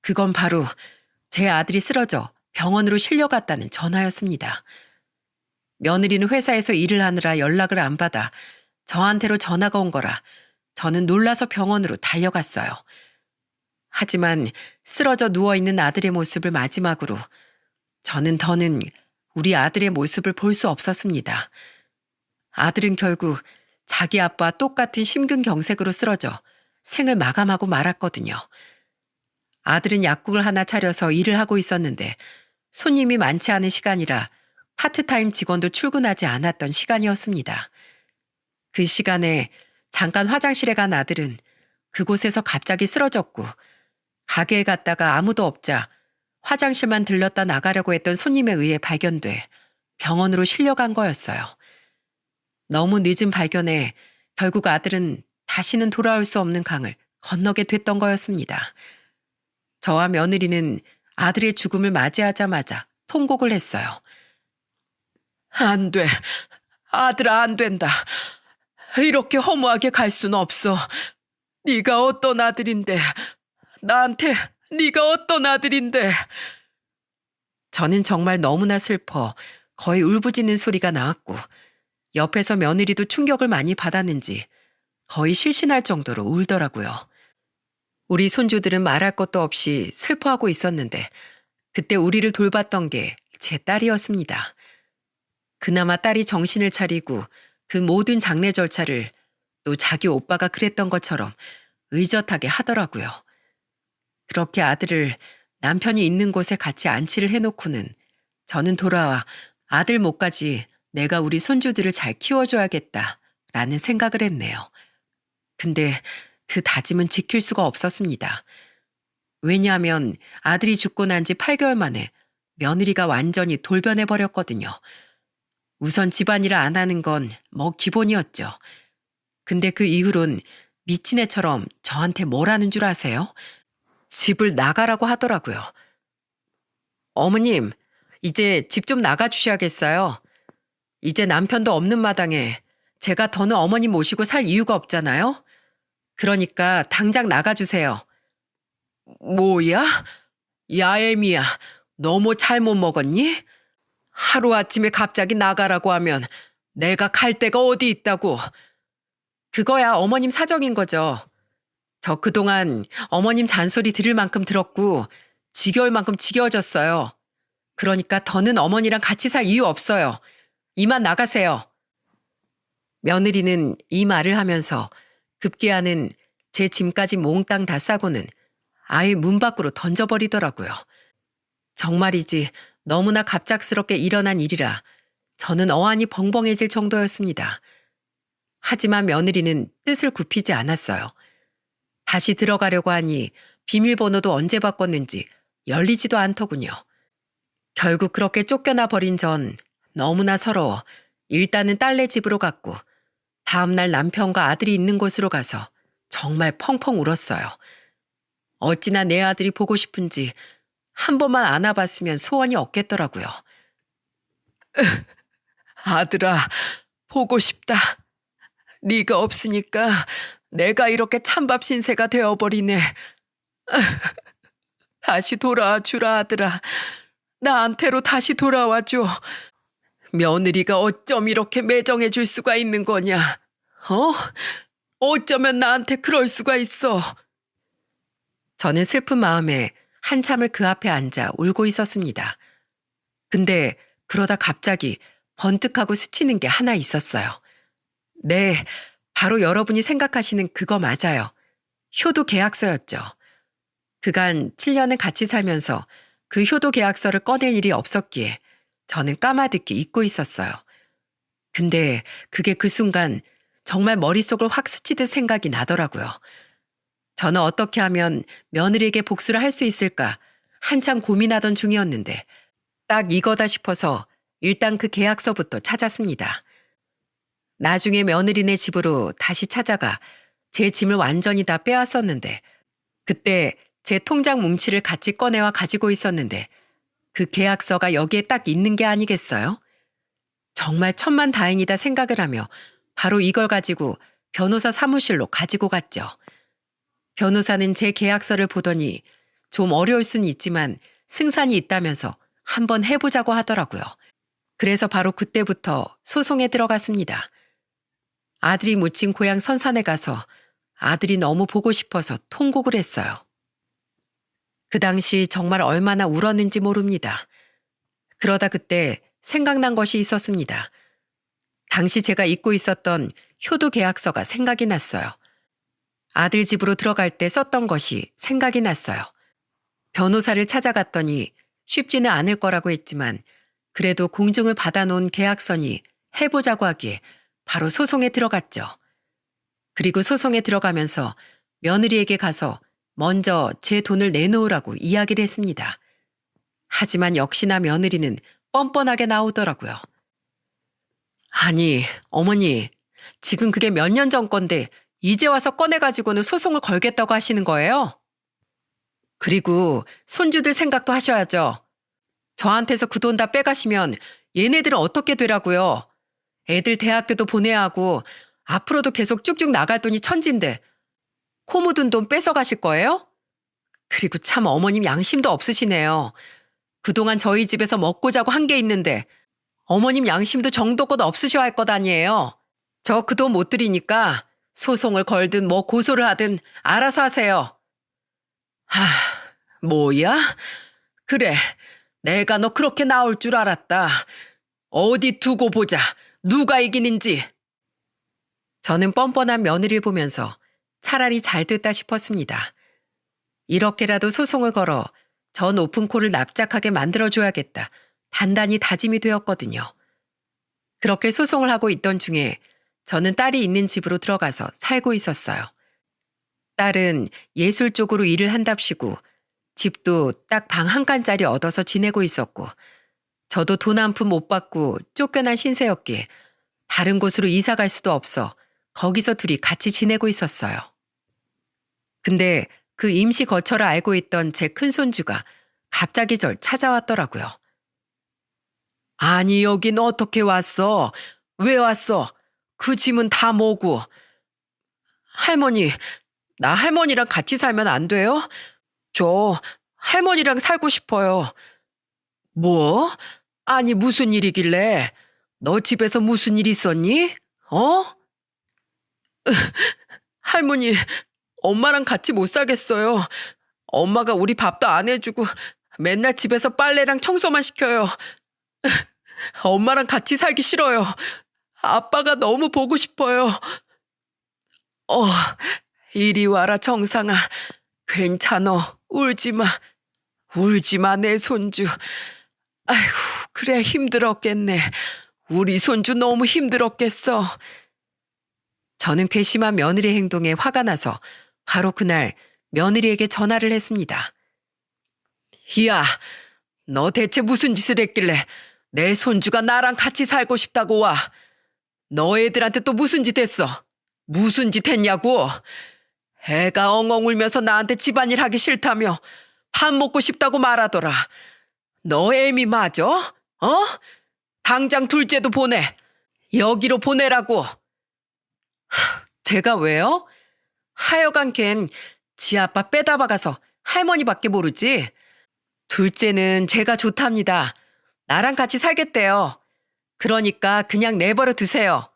그건 바로 제 아들이 쓰러져 병원으로 실려갔다는 전화였습니다. 며느리는 회사에서 일을 하느라 연락을 안 받아 저한테로 전화가 온 거라 저는 놀라서 병원으로 달려갔어요. 하지만 쓰러져 누워있는 아들의 모습을 마지막으로 저는 더는 우리 아들의 모습을 볼 수 없었습니다. 아들은 결국 자기 아빠와 똑같은 심근경색으로 쓰러져 생을 마감하고 말았거든요. 아들은 약국을 하나 차려서 일을 하고 있었는데 손님이 많지 않은 시간이라 파트타임 직원도 출근하지 않았던 시간이었습니다. 그 시간에 잠깐 화장실에 간 아들은 그곳에서 갑자기 쓰러졌고 가게에 갔다가 아무도 없자 화장실만 들렀다 나가려고 했던 손님에 의해 발견돼 병원으로 실려간 거였어요. 너무 늦은 발견에 결국 아들은 다시는 돌아올 수 없는 강을 건너게 됐던 거였습니다. 저와 며느리는 아들의 죽음을 맞이하자마자 통곡을 했어요. 안 돼. 아들아, 안 된다. 이렇게 허무하게 갈 순 없어. 네가 어떤 아들인데. 나한테 네가 어떤 아들인데. 저는 정말 너무나 슬퍼 거의 울부짖는 소리가 나왔고 옆에서 며느리도 충격을 많이 받았는지 거의 실신할 정도로 울더라고요. 우리 손주들은 말할 것도 없이 슬퍼하고 있었는데 그때 우리를 돌봤던 게 제 딸이었습니다. 그나마 딸이 정신을 차리고 그 모든 장례 절차를 또 자기 오빠가 그랬던 것처럼 의젓하게 하더라고요. 그렇게 아들을 남편이 있는 곳에 같이 안치를 해놓고는 저는 돌아와 아들 몫까지 내가 우리 손주들을 잘 키워줘야겠다라는 생각을 했네요. 근데 그 다짐은 지킬 수가 없었습니다. 왜냐하면 아들이 죽고 난 지 8개월 만에 며느리가 완전히 돌변해버렸거든요. 우선 집안일을 안 하는 건 뭐 기본이었죠. 근데 그 이후론 미친 애처럼 저한테 뭘 하는 줄 아세요? 집을 나가라고 하더라고요. 어머님, 이제 집 좀 나가주셔야겠어요. 이제 남편도 없는 마당에 제가 더는 어머님 모시고 살 이유가 없잖아요. 그러니까 당장 나가주세요. 뭐야? 야, 애미야, 너무 잘못 먹었니? 하루아침에 갑자기 나가라고 하면 내가 갈 데가 어디 있다고. 그거야 어머님 사정인 거죠. 저 그동안 어머님 잔소리 들을 만큼 들었고 지겨울 만큼 지겨워졌어요. 그러니까 더는 어머니랑 같이 살 이유 없어요. 이만 나가세요. 며느리는 이 말을 하면서 급기야는 제 짐까지 몽땅 다 싸고는 아예 문 밖으로 던져버리더라고요. 정말이지 너무나 갑작스럽게 일어난 일이라 저는 어안이 벙벙해질 정도였습니다. 하지만 며느리는 뜻을 굽히지 않았어요. 다시 들어가려고 하니 비밀번호도 언제 바꿨는지 열리지도 않더군요. 결국 그렇게 쫓겨나 버린 전 너무나 서러워 일단은 딸네 집으로 갔고 다음날 남편과 아들이 있는 곳으로 가서 정말 펑펑 울었어요. 어찌나 내 아들이 보고 싶은지 한 번만 안아봤으면 소원이 없겠더라고요. 아들아, 보고 싶다. 네가 없으니까 내가 이렇게 찬밥 신세가 되어버리네. 다시 돌아와 주라 아들아. 나한테로 다시 돌아와 줘. 며느리가 어쩜 이렇게 매정해 줄 수가 있는 거냐. 어? 어쩌면 나한테 그럴 수가 있어. 저는 슬픈 마음에 한참을 그 앞에 앉아 울고 있었습니다. 근데 그러다 갑자기 번뜩하고 스치는 게 하나 있었어요. 네, 바로 여러분이 생각하시는 그거 맞아요. 효도 계약서였죠. 그간 7년을 같이 살면서 그 효도 계약서를 꺼낼 일이 없었기에 저는 까마득히 잊고 있었어요. 근데 그게 그 순간 정말 머릿속을 확 스치듯 생각이 나더라고요. 저는 어떻게 하면 며느리에게 복수를 할 수 있을까 한참 고민하던 중이었는데 딱 이거다 싶어서 일단 그 계약서부터 찾았습니다. 나중에 며느리네 집으로 다시 찾아가 제 짐을 완전히 다 빼앗았는데 그때 제 통장 뭉치를 같이 꺼내와 가지고 있었는데 그 계약서가 여기에 딱 있는 게 아니겠어요? 정말 천만다행이다 생각을 하며 바로 이걸 가지고 변호사 사무실로 가지고 갔죠. 변호사는 제 계약서를 보더니 좀 어려울 수는 있지만 승산이 있다면서 한번 해보자고 하더라고요. 그래서 바로 그때부터 소송에 들어갔습니다. 아들이 묻힌 고향 선산에 가서 아들이 너무 보고 싶어서 통곡을 했어요. 그 당시 정말 얼마나 울었는지 모릅니다. 그러다 그때 생각난 것이 있었습니다. 당시 제가 잊고 있었던 효도 계약서가 생각이 났어요. 아들 집으로 들어갈 때 썼던 것이 생각이 났어요. 변호사를 찾아갔더니 쉽지는 않을 거라고 했지만 그래도 공증을 받아놓은 계약서니 해보자고 하기에 바로 소송에 들어갔죠. 그리고 소송에 들어가면서 며느리에게 가서 먼저 제 돈을 내놓으라고 이야기를 했습니다. 하지만 역시나 며느리는 뻔뻔하게 나오더라고요. 아니, 어머니, 지금 그게 몇 년 전 건데 이제 와서 꺼내가지고는 소송을 걸겠다고 하시는 거예요? 그리고 손주들 생각도 하셔야죠. 저한테서 그 돈 다 빼가시면 얘네들은 어떻게 되라고요? 애들 대학교도 보내야 하고 앞으로도 계속 쭉쭉 나갈 돈이 천진데 코 묻은 돈 뺏어가실 거예요? 그리고 참 어머님 양심도 없으시네요. 그동안 저희 집에서 먹고 자고 한 게 있는데 어머님 양심도 정도껏 없으셔야 할 것 아니에요. 저 그 돈 못 드리니까 소송을 걸든 뭐 고소를 하든 알아서 하세요. 하, 뭐야? 그래, 내가 너 그렇게 나올 줄 알았다. 어디 두고 보자. 누가 이기는지. 저는 뻔뻔한 며느리를 보면서 차라리 잘 됐다 싶었습니다. 이렇게라도 소송을 걸어 저 높은 코를 납작하게 만들어줘야겠다. 단단히 다짐이 되었거든요. 그렇게 소송을 하고 있던 중에 저는 딸이 있는 집으로 들어가서 살고 있었어요. 딸은 예술 쪽으로 일을 한답시고 집도 딱 방 한 칸짜리 얻어서 지내고 있었고 저도 돈 한 푼 못 받고 쫓겨난 신세였기에 다른 곳으로 이사 갈 수도 없어 거기서 둘이 같이 지내고 있었어요. 근데 그 임시 거처를 알고 있던 제 큰손주가 갑자기 절 찾아왔더라고요. 아니, 여긴 어떻게 왔어? 왜 왔어? 그 짐은 다 뭐고? 할머니, 나 할머니랑 같이 살면 안 돼요? 저 할머니랑 살고 싶어요. 뭐? 아니, 무슨 일이길래? 너 집에서 무슨 일 있었니? 어? 할머니, 엄마랑 같이 못 살겠어요. 엄마가 우리 밥도 안 해주고 맨날 집에서 빨래랑 청소만 시켜요. 엄마랑 같이 살기 싫어요. 아빠가 너무 보고 싶어요. 어, 이리 와라, 정상아. 괜찮어. 울지 마. 울지 마, 내 손주. 아이고, 그래, 힘들었겠네. 우리 손주 너무 힘들었겠어. 저는 괘씸한 며느리 행동에 화가 나서 바로 그날 며느리에게 전화를 했습니다. 야, 너 대체 무슨 짓을 했길래 내 손주가 나랑 같이 살고 싶다고 와. 너 애들한테 또 무슨 짓 했어? 무슨 짓 했냐고? 애가 엉엉 울면서 나한테 집안일 하기 싫다며 밥 먹고 싶다고 말하더라. 너 애미 맞아? 어? 당장 둘째도 보내. 여기로 보내라고. 제가 왜요? 하여간 걘 지 아빠 빼다 박아서 할머니밖에 모르지. 둘째는 제가 좋답니다. 나랑 같이 살겠대요. 그러니까 그냥 내버려 두세요.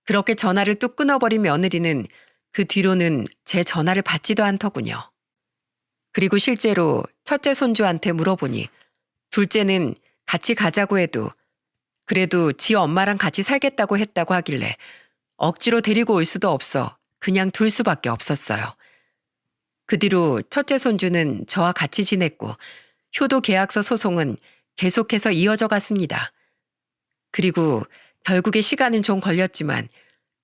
그렇게 전화를 뚝 끊어버린 며느리는 그 뒤로는 제 전화를 받지도 않더군요. 그리고 실제로 첫째 손주한테 물어보니 둘째는 같이 가자고 해도 그래도 지 엄마랑 같이 살겠다고 했다고 하길래 억지로 데리고 올 수도 없어 그냥 둘 수밖에 없었어요. 그 뒤로 첫째 손주는 저와 같이 지냈고 효도 계약서 소송은 계속해서 이어져 갔습니다. 그리고 결국에 시간은 좀 걸렸지만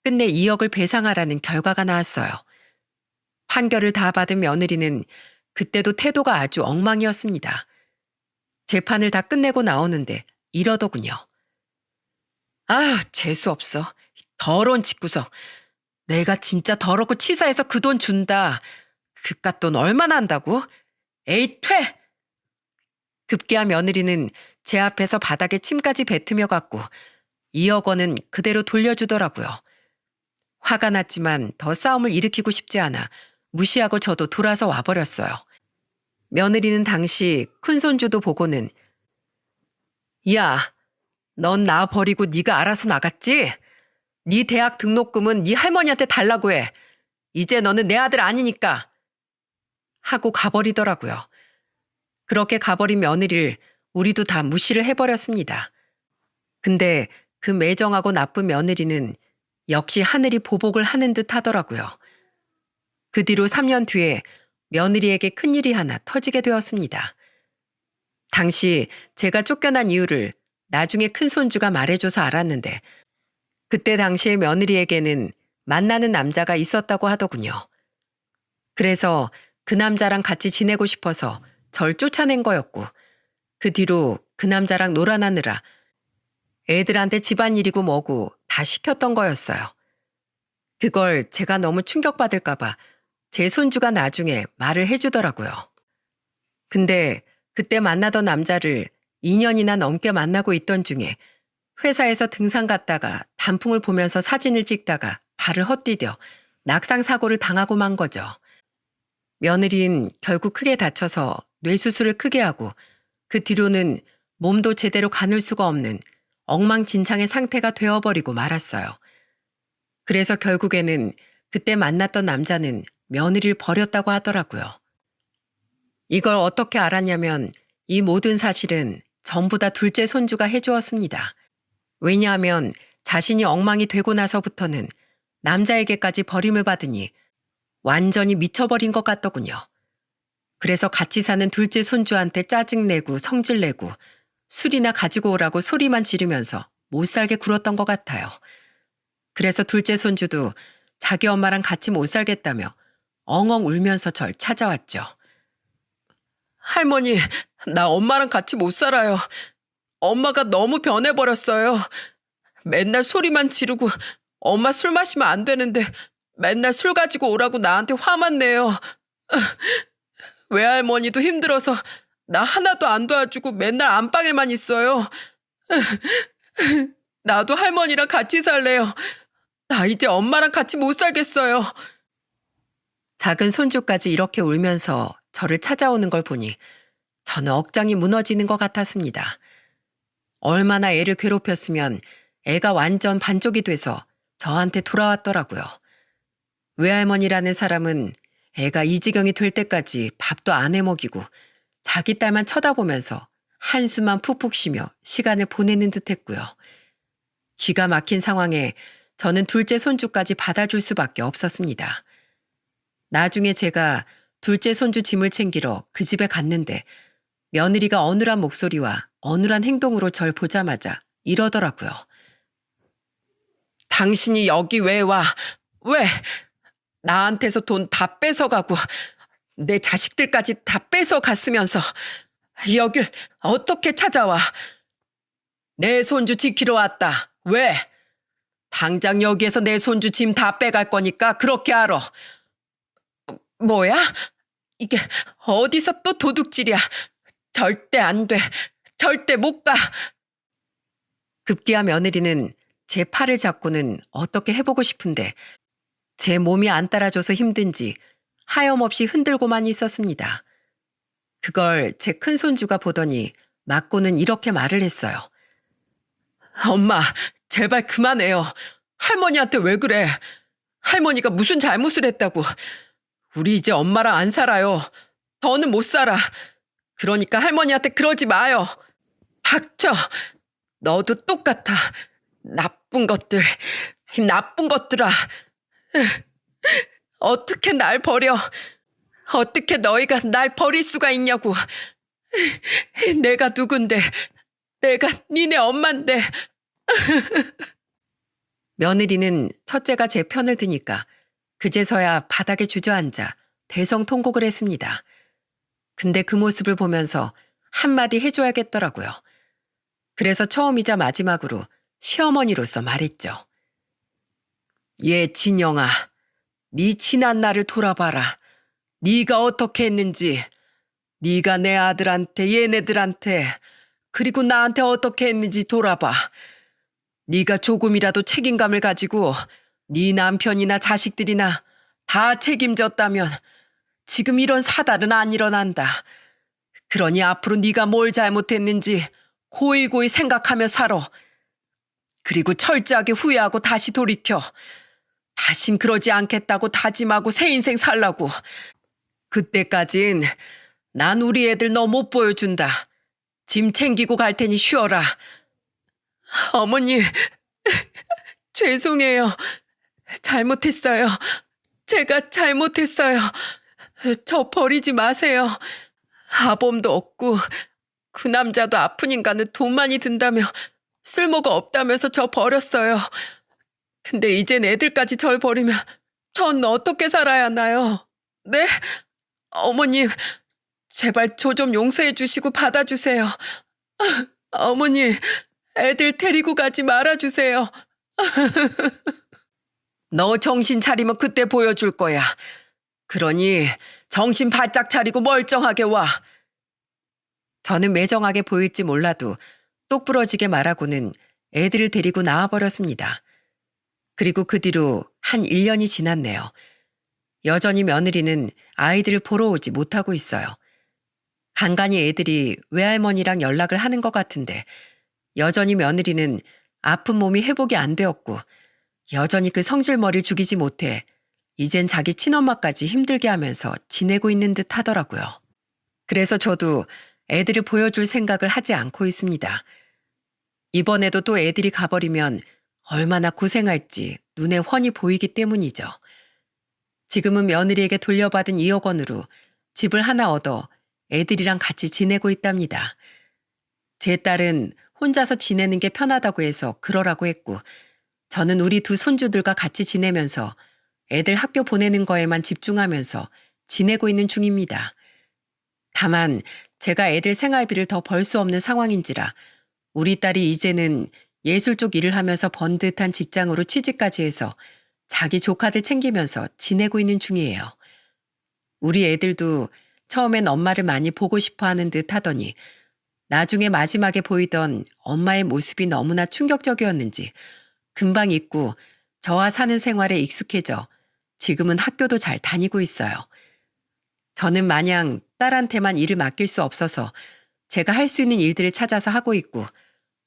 끝내 2억을 배상하라는 결과가 나왔어요. 판결을 다 받은 며느리는 그때도 태도가 아주 엉망이었습니다. 재판을 다 끝내고 나오는데 이러더군요. 아휴, 재수없어. 더러운 집구석. 내가 진짜 더럽고 치사해서 그 돈 준다. 그깟 돈 얼마나 한다고? 에이, 퇴! 급기야 며느리는 제 앞에서 바닥에 침까지 뱉으며 갔고 2억 원은 그대로 돌려주더라고요. 화가 났지만 더 싸움을 일으키고 싶지 않아 무시하고 저도 돌아서 와버렸어요. 며느리는 당시 큰손주도 보고는 야, 넌 나 버리고 네가 알아서 나갔지? 네 대학 등록금은 네 할머니한테 달라고 해. 이제 너는 내 아들 아니니까. 하고 가버리더라고요. 그렇게 가버린 며느리를 우리도 다 무시를 해버렸습니다. 근데 그 매정하고 나쁜 며느리는 역시 하늘이 보복을 하는 듯 하더라고요. 그 뒤로 3년 뒤에 며느리에게 큰일이 하나 터지게 되었습니다. 당시 제가 쫓겨난 이유를 나중에 큰손주가 말해줘서 알았는데 그때 당시에 며느리에게는 만나는 남자가 있었다고 하더군요. 그래서 그 남자랑 같이 지내고 싶어서 절 쫓아낸 거였고 그 뒤로 그 남자랑 놀아나느라 애들한테 집안일이고 뭐고 다 시켰던 거였어요. 그걸 제가 너무 충격받을까봐 제 손주가 나중에 말을 해주더라고요. 근데 그때 만나던 남자를 2년이나 넘게 만나고 있던 중에 회사에서 등산 갔다가 단풍을 보면서 사진을 찍다가 발을 헛디뎌 낙상 사고를 당하고 만 거죠. 며느리는 결국 크게 다쳐서 뇌수술을 크게 하고 그 뒤로는 몸도 제대로 가눌 수가 없는 엉망진창의 상태가 되어버리고 말았어요. 그래서 결국에는 그때 만났던 남자는 며느리를 버렸다고 하더라고요. 이걸 어떻게 알았냐면 이 모든 사실은 전부 다 둘째 손주가 해주었습니다. 왜냐하면 자신이 엉망이 되고 나서부터는 남자에게까지 버림을 받으니 완전히 미쳐버린 것 같더군요. 그래서 같이 사는 둘째 손주한테 짜증내고 성질내고 술이나 가지고 오라고 소리만 지르면서 못 살게 굴었던 것 같아요. 그래서 둘째 손주도 자기 엄마랑 같이 못 살겠다며 엉엉 울면서 절 찾아왔죠. 할머니, 나 엄마랑 같이 못 살아요. 엄마가 너무 변해버렸어요. 맨날 소리만 지르고 엄마 술 마시면 안 되는데 맨날 술 가지고 오라고 나한테 화만 내요. 외할머니도 힘들어서 나 하나도 안 도와주고 맨날 안방에만 있어요. 나도 할머니랑 같이 살래요. 나 이제 엄마랑 같이 못 살겠어요. 작은 손주까지 이렇게 울면서 저를 찾아오는 걸 보니 저는 억장이 무너지는 것 같았습니다. 얼마나 애를 괴롭혔으면 애가 완전 반쪽이 돼서 저한테 돌아왔더라고요. 외할머니라는 사람은 애가 이 지경이 될 때까지 밥도 안 해먹이고 자기 딸만 쳐다보면서 한숨만 푹푹 쉬며 시간을 보내는 듯 했고요. 기가 막힌 상황에 저는 둘째 손주까지 받아줄 수밖에 없었습니다. 나중에 제가 둘째 손주 짐을 챙기러 그 집에 갔는데 며느리가 어눌한 목소리와 어눌한 행동으로 절 보자마자 이러더라고요. 당신이 여기 왜 와? 왜? 나한테서 돈 다 뺏어가고 내 자식들까지 다 뺏어갔으면서 여길 어떻게 찾아와? 내 손주 지키러 왔다. 왜? 당장 여기에서 내 손주 짐 다 빼갈 거니까 그렇게 알아. 뭐야? 이게 어디서 또 도둑질이야. 절대 안 돼. 절대 못 가. 급기야 며느리는 제 팔을 잡고는 어떻게 해보고 싶은데 제 몸이 안 따라줘서 힘든지 하염없이 흔들고만 있었습니다. 그걸 제 큰손주가 보더니 맞고는 이렇게 말을 했어요. 엄마, 제발 그만해요. 할머니한테 왜 그래? 할머니가 무슨 잘못을 했다고. 우리 이제 엄마랑 안 살아요. 더는 못 살아. 그러니까 할머니한테 그러지 마요. 닥쳐. 너도 똑같아. 나쁜 것들. 이 나쁜 것들아. 어떻게 날 버려? 어떻게 너희가 날 버릴 수가 있냐고. 내가 누군데. 내가 니네 엄만데. 며느리는 첫째가 제 편을 드니까 그제서야 바닥에 주저앉아 대성통곡을 했습니다. 근데 그 모습을 보면서 한마디 해줘야겠더라고요. 그래서 처음이자 마지막으로 시어머니로서 말했죠. 얘 진영아, 네 지난 날을 돌아봐라. 네가 어떻게 했는지, 네가 내 아들한테, 얘네들한테, 그리고 나한테 어떻게 했는지 돌아봐. 네가 조금이라도 책임감을 가지고 네 남편이나 자식들이나 다 책임졌다면 지금 이런 사달은 안 일어난다. 그러니 앞으로 네가 뭘 잘못했는지 고이고이 생각하며 살아. 그리고 철저하게 후회하고 다시 돌이켜. 다신 그러지 않겠다고 다짐하고 새 인생 살라고. 그때까진 난 우리 애들 너 못 보여준다. 짐 챙기고 갈 테니 쉬어라. 어머니, 죄송해요. 잘못했어요. 제가 잘못했어요. 저 버리지 마세요. 아범도 없고 그 남자도 아픈 인간은 돈 많이 든다며 쓸모가 없다면서 저 버렸어요. 근데 이젠 애들까지 절 버리면 전 어떻게 살아야 하나요? 네? 어머님, 제발 저 좀 용서해 주시고 받아주세요. 어머니, 애들 데리고 가지 말아주세요. 너 정신 차리면 그때 보여줄 거야. 그러니 정신 바짝 차리고 멀쩡하게 와. 저는 매정하게 보일지 몰라도 똑부러지게 말하고는 애들을 데리고 나와버렸습니다. 그리고 그 뒤로 한 1년이 지났네요. 여전히 며느리는 아이들을 보러 오지 못하고 있어요. 간간히 애들이 외할머니랑 연락을 하는 것 같은데 여전히 며느리는 아픈 몸이 회복이 안 되었고 여전히 그 성질머리를 죽이지 못해 이젠 자기 친엄마까지 힘들게 하면서 지내고 있는 듯 하더라고요. 그래서 저도 애들을 보여줄 생각을 하지 않고 있습니다. 이번에도 또 애들이 가버리면 얼마나 고생할지 눈에 훤히 보이기 때문이죠. 지금은 며느리에게 돌려받은 2억 원으로 집을 하나 얻어 애들이랑 같이 지내고 있답니다. 제 딸은 혼자서 지내는 게 편하다고 해서 그러라고 했고 저는 우리 두 손주들과 같이 지내면서 애들 학교 보내는 거에만 집중하면서 지내고 있는 중입니다. 다만 제가 애들 생활비를 더 벌 수 없는 상황인지라 우리 딸이 이제는 예술 쪽 일을 하면서 번 듯한 직장으로 취직까지 해서 자기 조카들 챙기면서 지내고 있는 중이에요. 우리 애들도 처음엔 엄마를 많이 보고 싶어 하는 듯 하더니 나중에 마지막에 보이던 엄마의 모습이 너무나 충격적이었는지 금방 잊고 저와 사는 생활에 익숙해져 지금은 학교도 잘 다니고 있어요. 저는 마냥 딸한테만 일을 맡길 수 없어서 제가 할 수 있는 일들을 찾아서 하고 있고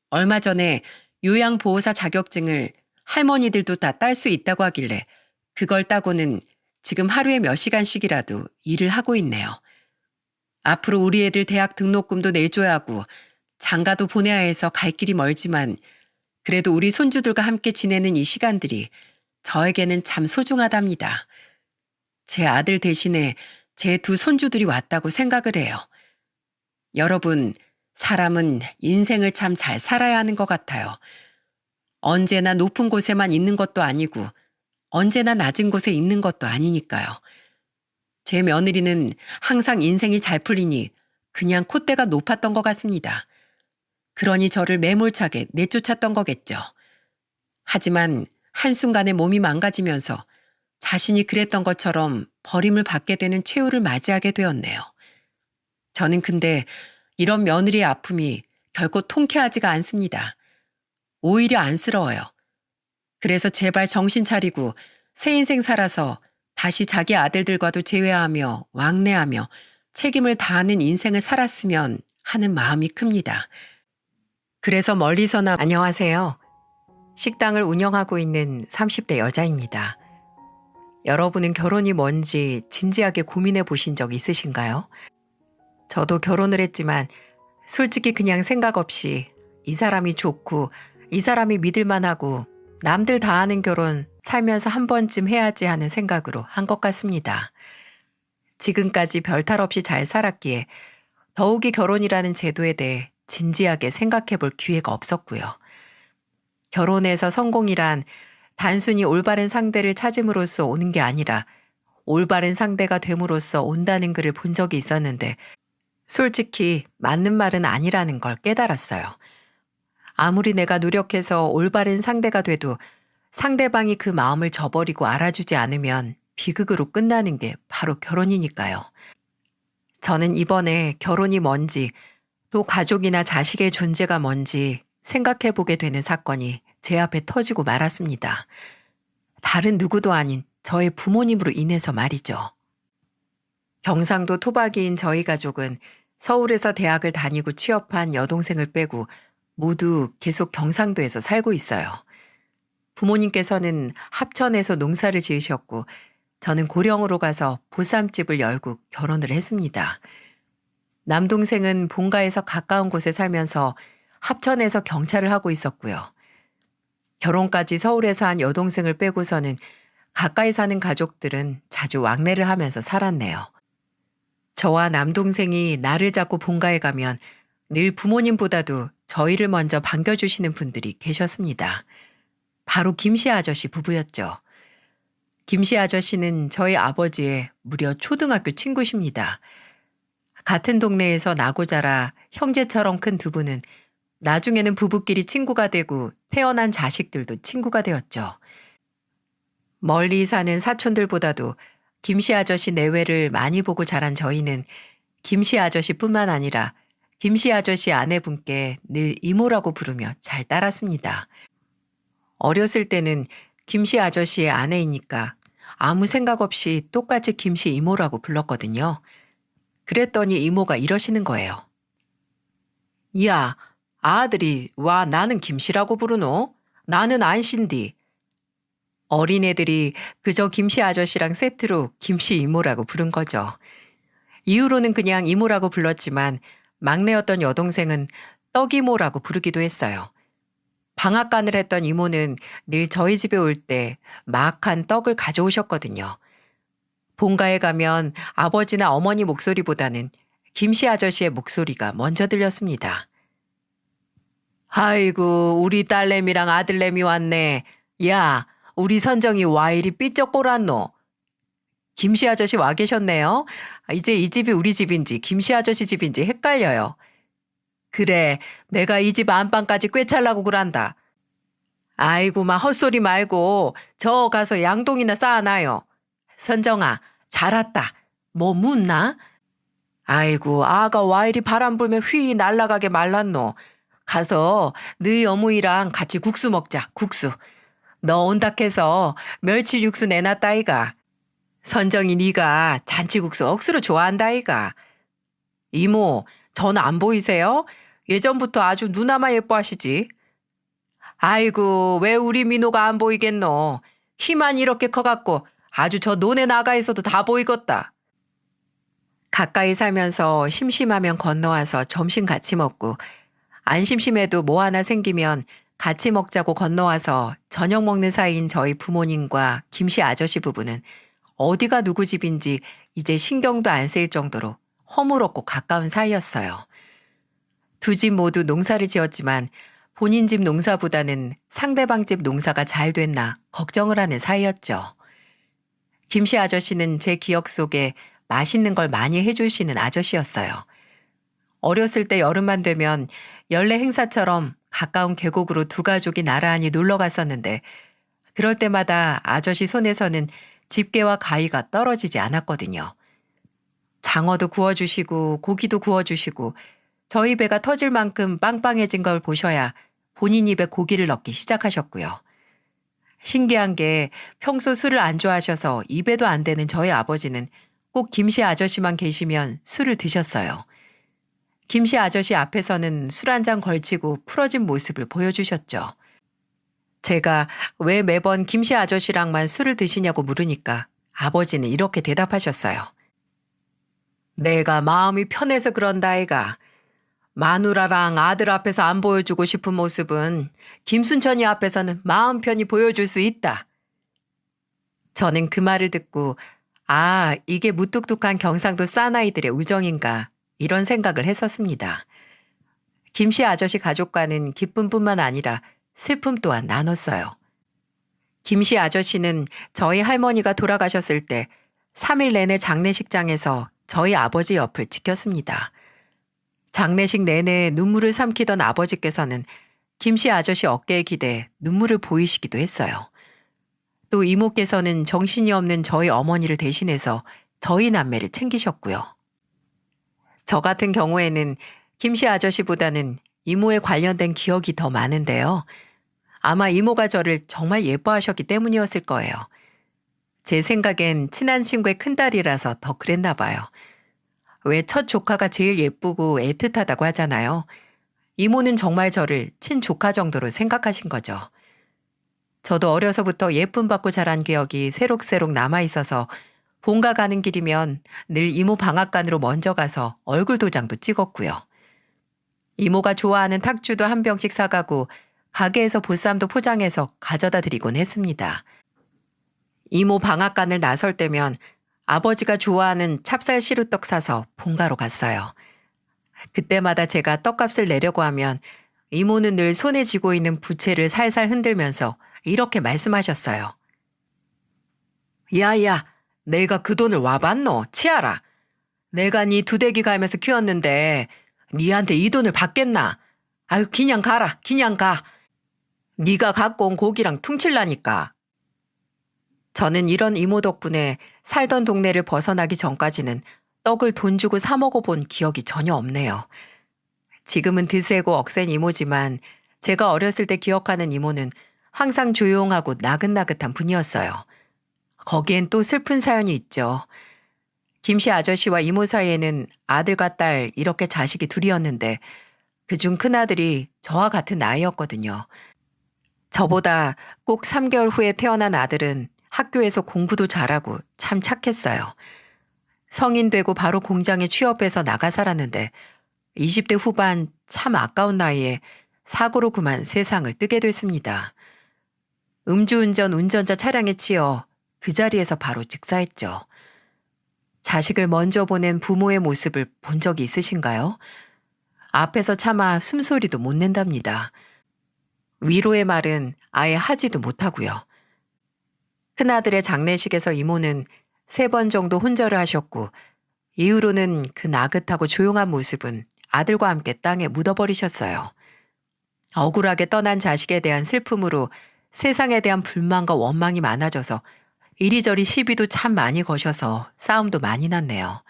얼마 전에 요양보호사 자격증을 할머니들도 다 딸 수 있다고 하길래 그걸 따고는 지금 하루에 몇 시간씩이라도 일을 하고 있네요. 앞으로 우리 애들 대학 등록금도 내줘야 하고 장가도 보내야 해서 갈 길이 멀지만 그래도 우리 손주들과 함께 지내는 이 시간들이 저에게는 참 소중하답니다. 제 아들 대신에 제 두 손주들이 왔다고 생각을 해요. 여러분, 사람은 인생을 참 잘 살아야 하는 것 같아요. 언제나 높은 곳에만 있는 것도 아니고 언제나 낮은 곳에 있는 것도 아니니까요. 제 며느리는 항상 인생이 잘 풀리니 그냥 콧대가 높았던 것 같습니다. 그러니 저를 매몰차게 내쫓았던 거겠죠. 하지만 한순간에 몸이 망가지면서 자신이 그랬던 것처럼 버림을 받게 되는 최후를 맞이하게 되었네요. 저는 근데 이런 며느리의 아픔이 결코 통쾌하지가 않습니다. 오히려 안쓰러워요. 그래서 제발 정신 차리고 새 인생 살아서 다시 자기 아들들과도 재회하며 왕래하며 책임을 다하는 인생을 살았으면 하는 마음이 큽니다. 그래서 멀리서나 안녕하세요. 식당을 운영하고 있는 30대 여자입니다. 여러분은 결혼이 뭔지 진지하게 고민해 보신 적 있으신가요? 저도 결혼을 했지만 솔직히 그냥 생각 없이 이 사람이 좋고 이 사람이 믿을만하고 남들 다 하는 결혼 살면서 한 번쯤 해야지 하는 생각으로 한 것 같습니다. 지금까지 별탈 없이 잘 살았기에 더욱이 결혼이라는 제도에 대해 진지하게 생각해 볼 기회가 없었고요. 결혼에서 성공이란 단순히 올바른 상대를 찾음으로써 오는 게 아니라 올바른 상대가 됨으로써 온다는 글을 본 적이 있었는데 솔직히 맞는 말은 아니라는 걸 깨달았어요. 아무리 내가 노력해서 올바른 상대가 돼도 상대방이 그 마음을 저버리고 알아주지 않으면 비극으로 끝나는 게 바로 결혼이니까요. 저는 이번에 결혼이 뭔지 또 가족이나 자식의 존재가 뭔지 생각해 보게 되는 사건이 제 앞에 터지고 말았습니다. 다른 누구도 아닌 저의 부모님으로 인해서 말이죠. 경상도 토박이인 저희 가족은 서울에서 대학을 다니고 취업한 여동생을 빼고 모두 계속 경상도에서 살고 있어요. 부모님께서는 합천에서 농사를 지으셨고 저는 고령으로 가서 보쌈집을 열고 결혼을 했습니다. 남동생은 본가에서 가까운 곳에 살면서 합천에서 경찰을 하고 있었고요. 결혼까지 서울에서 한 여동생을 빼고서는 가까이 사는 가족들은 자주 왕래를 하면서 살았네요. 저와 남동생이 날을 잡고 본가에 가면 늘 부모님보다도 저희를 먼저 반겨주시는 분들이 계셨습니다. 바로 김씨 아저씨 부부였죠. 김씨 아저씨는 저희 아버지의 무려 초등학교 친구십니다. 같은 동네에서 나고 자라 형제처럼 큰 두 분은 나중에는 부부끼리 친구가 되고 태어난 자식들도 친구가 되었죠. 멀리 사는 사촌들보다도 김씨 아저씨 내외를 많이 보고 자란 저희는 김씨 아저씨뿐만 아니라 김씨 아저씨 아내분께 늘 이모라고 부르며 잘 따랐습니다. 어렸을 때는 김씨 아저씨의 아내이니까 아무 생각 없이 똑같이 김씨 이모라고 불렀거든요. 그랬더니 이모가 이러시는 거예요. 야, 아들이 와 나는 김씨라고 부르노? 나는 안신디. 어린애들이 그저 김씨 아저씨랑 세트로 김씨 이모라고 부른 거죠. 이후로는 그냥 이모라고 불렀지만 막내였던 여동생은 떡이모라고 부르기도 했어요. 방앗간을 했던 이모는 늘 저희 집에 올 때 막한 떡을 가져오셨거든요. 본가에 가면 아버지나 어머니 목소리보다는 김씨 아저씨의 목소리가 먼저 들렸습니다. 아이고 우리 딸내미랑 아들내미 왔네. 야 우리 선정이 와 이리 삐쩍꼬랐노. 김씨 아저씨 와 계셨네요. 이제 이 집이 우리 집인지 김씨 아저씨 집인지 헷갈려요. 그래 내가 이 집 안방까지 꿰찰라고 그란다. 아이고 마 헛소리 말고 저 가서 양동이나 쌓아놔요. 선정아 잘 왔다. 뭐 묻나? 아이고 아가 와 이리 바람 불면 휘 날아가게 말랐노. 가서 너희 어머니랑 같이 국수 먹자. 국수. 너 온다 해서 멸치 육수 내놨다 이가. 선정이 네가 잔치국수 억수로 좋아한다 이가. 이모 전 안 보이세요? 예전부터 아주 누나만 예뻐하시지. 아이고 왜 우리 민호가 안 보이겠노. 키만 이렇게 커갖고 아주 저 논에 나가 있어도 다 보이겠다. 가까이 살면서 심심하면 건너와서 점심 같이 먹고 안 심심해도 뭐 하나 생기면 같이 먹자고 건너와서 저녁 먹는 사이인 저희 부모님과 김씨 아저씨 부부는 어디가 누구 집인지 이제 신경도 안 쓰일 정도로 허물없고 가까운 사이였어요. 두 집 모두 농사를 지었지만 본인 집 농사보다는 상대방 집 농사가 잘 됐나 걱정을 하는 사이였죠. 김씨 아저씨는 제 기억 속에 맛있는 걸 많이 해주시는 아저씨였어요. 어렸을 때 여름만 되면 연례 행사처럼 가까운 계곡으로 두 가족이 나란히 놀러 갔었는데 그럴 때마다 아저씨 손에서는 집게와 가위가 떨어지지 않았거든요. 장어도 구워주시고 고기도 구워주시고 저희 배가 터질 만큼 빵빵해진 걸 보셔야 본인 입에 고기를 넣기 시작하셨고요. 신기한 게 평소 술을 안 좋아하셔서 입에도 안 대는 저희 아버지는 꼭 김씨 아저씨만 계시면 술을 드셨어요. 김씨 아저씨 앞에서는 술 한 잔 걸치고 풀어진 모습을 보여주셨죠. 제가 왜 매번 김씨 아저씨랑만 술을 드시냐고 물으니까 아버지는 이렇게 대답하셨어요. 내가 마음이 편해서 그런다 아이가. 마누라랑 아들 앞에서 안 보여주고 싶은 모습은 김순천이 앞에서는 마음 편히 보여줄 수 있다. 저는 그 말을 듣고 아, 이게 무뚝뚝한 경상도 사나이들의 우정인가 이런 생각을 했었습니다. 김씨 아저씨 가족과는 기쁨뿐만 아니라 슬픔 또한 나눴어요. 김씨 아저씨는 저희 할머니가 돌아가셨을 때 3일 내내 장례식장에서 저희 아버지 옆을 지켰습니다. 장례식 내내 눈물을 삼키던 아버지께서는 김씨 아저씨 어깨에 기대 눈물을 보이시기도 했어요. 또 이모께서는 정신이 없는 저희 어머니를 대신해서 저희 남매를 챙기셨고요. 저 같은 경우에는 김씨 아저씨보다는 이모에 관련된 기억이 더 많은데요. 아마 이모가 저를 정말 예뻐하셨기 때문이었을 거예요. 제 생각엔 친한 친구의 큰딸이라서 더 그랬나 봐요. 왜 첫 조카가 제일 예쁘고 애틋하다고 하잖아요. 이모는 정말 저를 친조카 정도로 생각하신 거죠. 저도 어려서부터 예쁨 받고 자란 기억이 새록새록 남아있어서 본가 가는 길이면 늘 이모 방앗간으로 먼저 가서 얼굴 도장도 찍었고요. 이모가 좋아하는 탁주도 한 병씩 사가고 가게에서 보쌈도 포장해서 가져다 드리곤 했습니다. 이모 방앗간을 나설 때면 아버지가 좋아하는 찹쌀 시루떡 사서 본가로 갔어요. 그때마다 제가 떡값을 내려고 하면 이모는 늘 손에 쥐고 있는 부채를 살살 흔들면서 이렇게 말씀하셨어요. 야야, 내가 그 돈을 와봤노? 치아라. 내가 네 두대기 갈면서 키웠는데 니한테 이 돈을 받겠나? 아유, 그냥 가라, 그냥 가. 네가 갖고 온 고기랑 퉁칠라니까. 저는 이런 이모 덕분에 살던 동네를 벗어나기 전까지는 떡을 돈 주고 사 먹어본 기억이 전혀 없네요. 지금은 드세고 억센 이모지만 제가 어렸을 때 기억하는 이모는 항상 조용하고 나긋나긋한 분이었어요. 거기엔 또 슬픈 사연이 있죠. 김씨 아저씨와 이모 사이에는 아들과 딸 이렇게 자식이 둘이었는데 그중 큰아들이 저와 같은 나이였거든요. 저보다 꼭 3개월 후에 태어난 아들은 학교에서 공부도 잘하고 참 착했어요. 성인 되고 바로 공장에 취업해서 나가 살았는데 20대 후반 참 아까운 나이에 사고로 그만 세상을 뜨게 됐습니다. 음주운전 운전자 차량에 치여 그 자리에서 바로 즉사했죠. 자식을 먼저 보낸 부모의 모습을 본 적이 있으신가요? 앞에서 차마 숨소리도 못 낸답니다. 위로의 말은 아예 하지도 못하고요. 큰아들의 장례식에서 이모는 3번 정도 혼절을 하셨고 이후로는 그 나긋하고 조용한 모습은 아들과 함께 땅에 묻어버리셨어요. 억울하게 떠난 자식에 대한 슬픔으로 세상에 대한 불만과 원망이 많아져서 이리저리 시비도 참 많이 거셔서 싸움도 많이 났네요.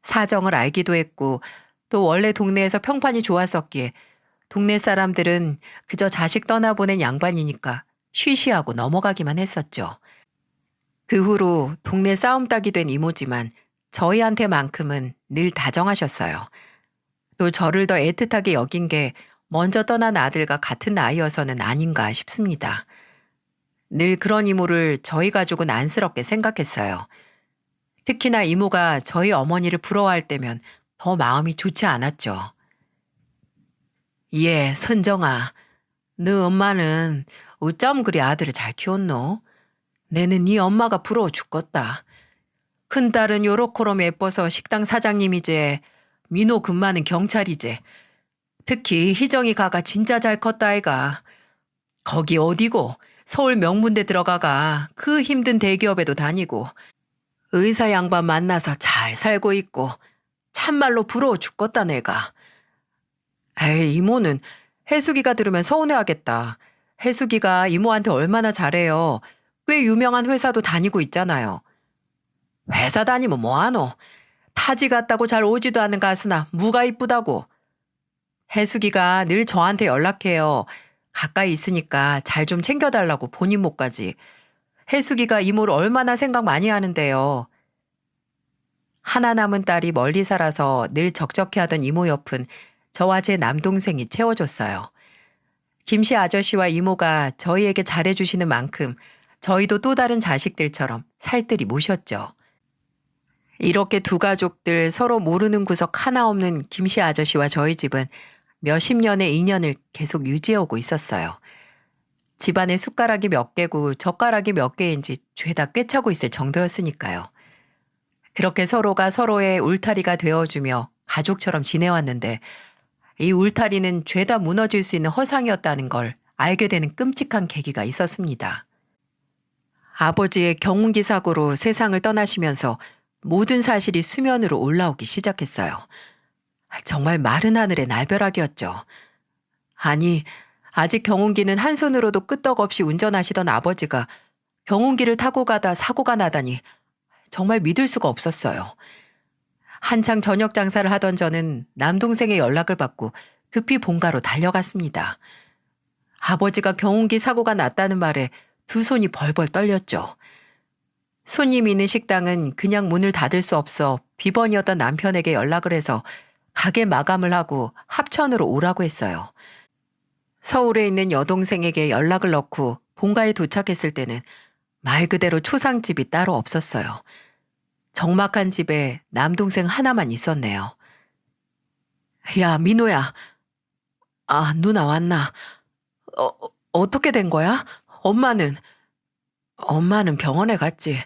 사정을 알기도 했고 또 원래 동네에서 평판이 좋았었기에 동네 사람들은 그저 자식 떠나보낸 양반이니까 쉬쉬하고 넘어가기만 했었죠. 그 후로 동네 싸움닭이 된 이모지만 저희한테만큼은 늘 다정하셨어요. 또 저를 더 애틋하게 여긴 게 먼저 떠난 아들과 같은 나이여서는 아닌가 싶습니다. 늘 그런 이모를 저희 가족은 안쓰럽게 생각했어요. 특히나 이모가 저희 어머니를 부러워할 때면 더 마음이 좋지 않았죠. 예, 선정아. 너 엄마는 어쩜 그리 아들을 잘 키웠노? 내는 네 엄마가 부러워 죽겠다. 큰딸은 요렇게럼 예뻐서 식당 사장님이제. 민호 금마는 경찰이제. 특히 희정이 가가 진짜 잘 컸다 아이가. 거기 어디고 서울 명문대 들어가가 그 힘든 대기업에도 다니고 의사 양반 만나서 잘 살고 있고 참말로 부러워 죽겠다 내가. 에이 이모는 혜숙이가 들으면 서운해하겠다. 혜숙이가 이모한테 얼마나 잘해요. 꽤 유명한 회사도 다니고 있잖아요. 회사 다니면 뭐하노? 타지 같다고 잘 오지도 않는 가스나 무가 이쁘다고. 혜숙이가 늘 저한테 연락해요. 가까이 있으니까 잘 좀 챙겨달라고 본인 몫까지. 혜숙이가 이모를 얼마나 생각 많이 하는데요. 하나 남은 딸이 멀리 살아서 늘 적적해하던 이모 옆은 저와 제 남동생이 채워줬어요. 김씨 아저씨와 이모가 저희에게 잘해주시는 만큼 저희도 또 다른 자식들처럼 살뜰히 모셨죠. 이렇게 두 가족들 서로 모르는 구석 하나 없는 김씨 아저씨와 저희 집은 몇십 년의 인연을 계속 유지해오고 있었어요. 집안에 숟가락이 몇 개고 젓가락이 몇 개인지 죄다 꿰차고 있을 정도였으니까요. 그렇게 서로가 서로의 울타리가 되어주며 가족처럼 지내왔는데 이 울타리는 죄다 무너질 수 있는 허상이었다는 걸 알게 되는 끔찍한 계기가 있었습니다. 아버지의 경운기 사고로 세상을 떠나시면서 모든 사실이 수면으로 올라오기 시작했어요. 정말 마른 하늘의 날벼락이었죠. 아니, 아직 경운기는 한 손으로도 끄떡없이 운전하시던 아버지가 경운기를 타고 가다 사고가 나다니 정말 믿을 수가 없었어요. 한창 저녁 장사를 하던 저는 남동생의 연락을 받고 급히 본가로 달려갔습니다. 아버지가 경운기 사고가 났다는 말에 두 손이 벌벌 떨렸죠. 손님 있는 식당은 그냥 문을 닫을 수 없어 비번이었던 남편에게 연락을 해서 가게 마감을 하고 합천으로 오라고 했어요. 서울에 있는 여동생에게 연락을 넣고 본가에 도착했을 때는 말 그대로 초상집이 따로 없었어요. 적막한 집에 남동생 하나만 있었네요. 야, 민호야. 아, 누나 왔나? 어떻게 된 거야? 엄마는? 엄마는 병원에 갔지.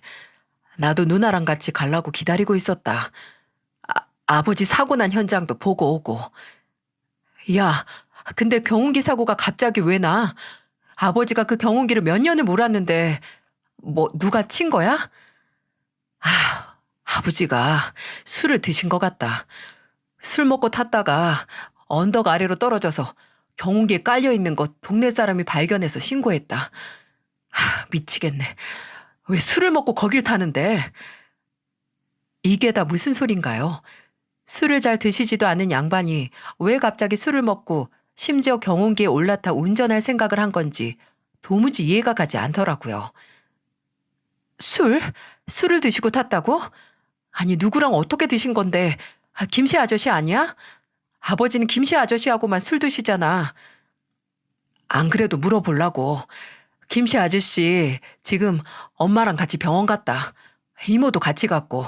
나도 누나랑 같이 가려고 기다리고 있었다. 아버지 사고 난 현장도 보고 오고. 야, 근데 경운기 사고가 갑자기 왜 나? 아버지가 그 경운기를 몇 년을 몰았는데 뭐 누가 친 거야? 아버지가 술을 드신 것 같다. 술 먹고 탔다가 언덕 아래로 떨어져서 경운기에 깔려있는 거 동네 사람이 발견해서 신고했다. 미치겠네. 왜 술을 먹고 거길 타는데? 이게 다 무슨 소린가요? 술을 잘 드시지도 않은 양반이 왜 갑자기 술을 먹고 심지어 경운기에 올라타 운전할 생각을 한 건지 도무지 이해가 가지 않더라고요. 술을 드시고 탔다고? 아니, 누구랑 어떻게 드신 건데? 김씨 아저씨 아니야? 아버지는 김씨 아저씨하고만 술 드시잖아. 안 그래도 물어보려고. 김씨 아저씨 지금 엄마랑 같이 병원 갔다. 이모도 같이 갔고.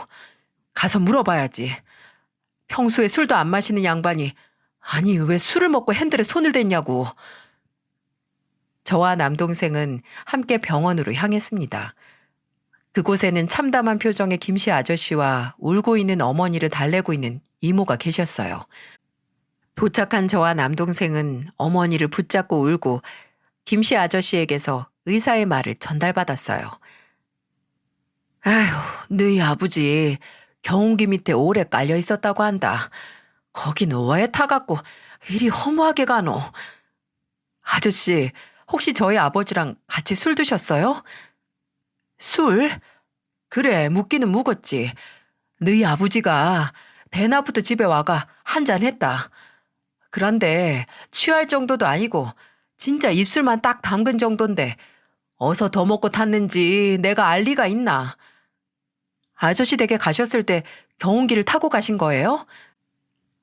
가서 물어봐야지. 평소에 술도 안 마시는 양반이 아니 왜 술을 먹고 핸들에 손을 댔냐고. 저와 남동생은 함께 병원으로 향했습니다. 그곳에는 참담한 표정의 김씨 아저씨와 울고 있는 어머니를 달래고 있는 이모가 계셨어요. 도착한 저와 남동생은 어머니를 붙잡고 울고 김씨 아저씨에게서 의사의 말을 전달받았어요. 아휴, 너희 아버지 경운기 밑에 오래 깔려 있었다고 한다. 거긴 왜 타갖고 이리 허무하게 가노? 아저씨, 혹시 저희 아버지랑 같이 술 드셨어요? 술? 그래, 묻기는 묵었지. 너희 아버지가 대낮부터 집에 와가 한잔 했다. 그런데 취할 정도도 아니고 진짜 입술만 딱 담근 정도인데 어서 더 먹고 탔는지 내가 알 리가 있나? 아저씨 댁에 가셨을 때 경운기를 타고 가신 거예요?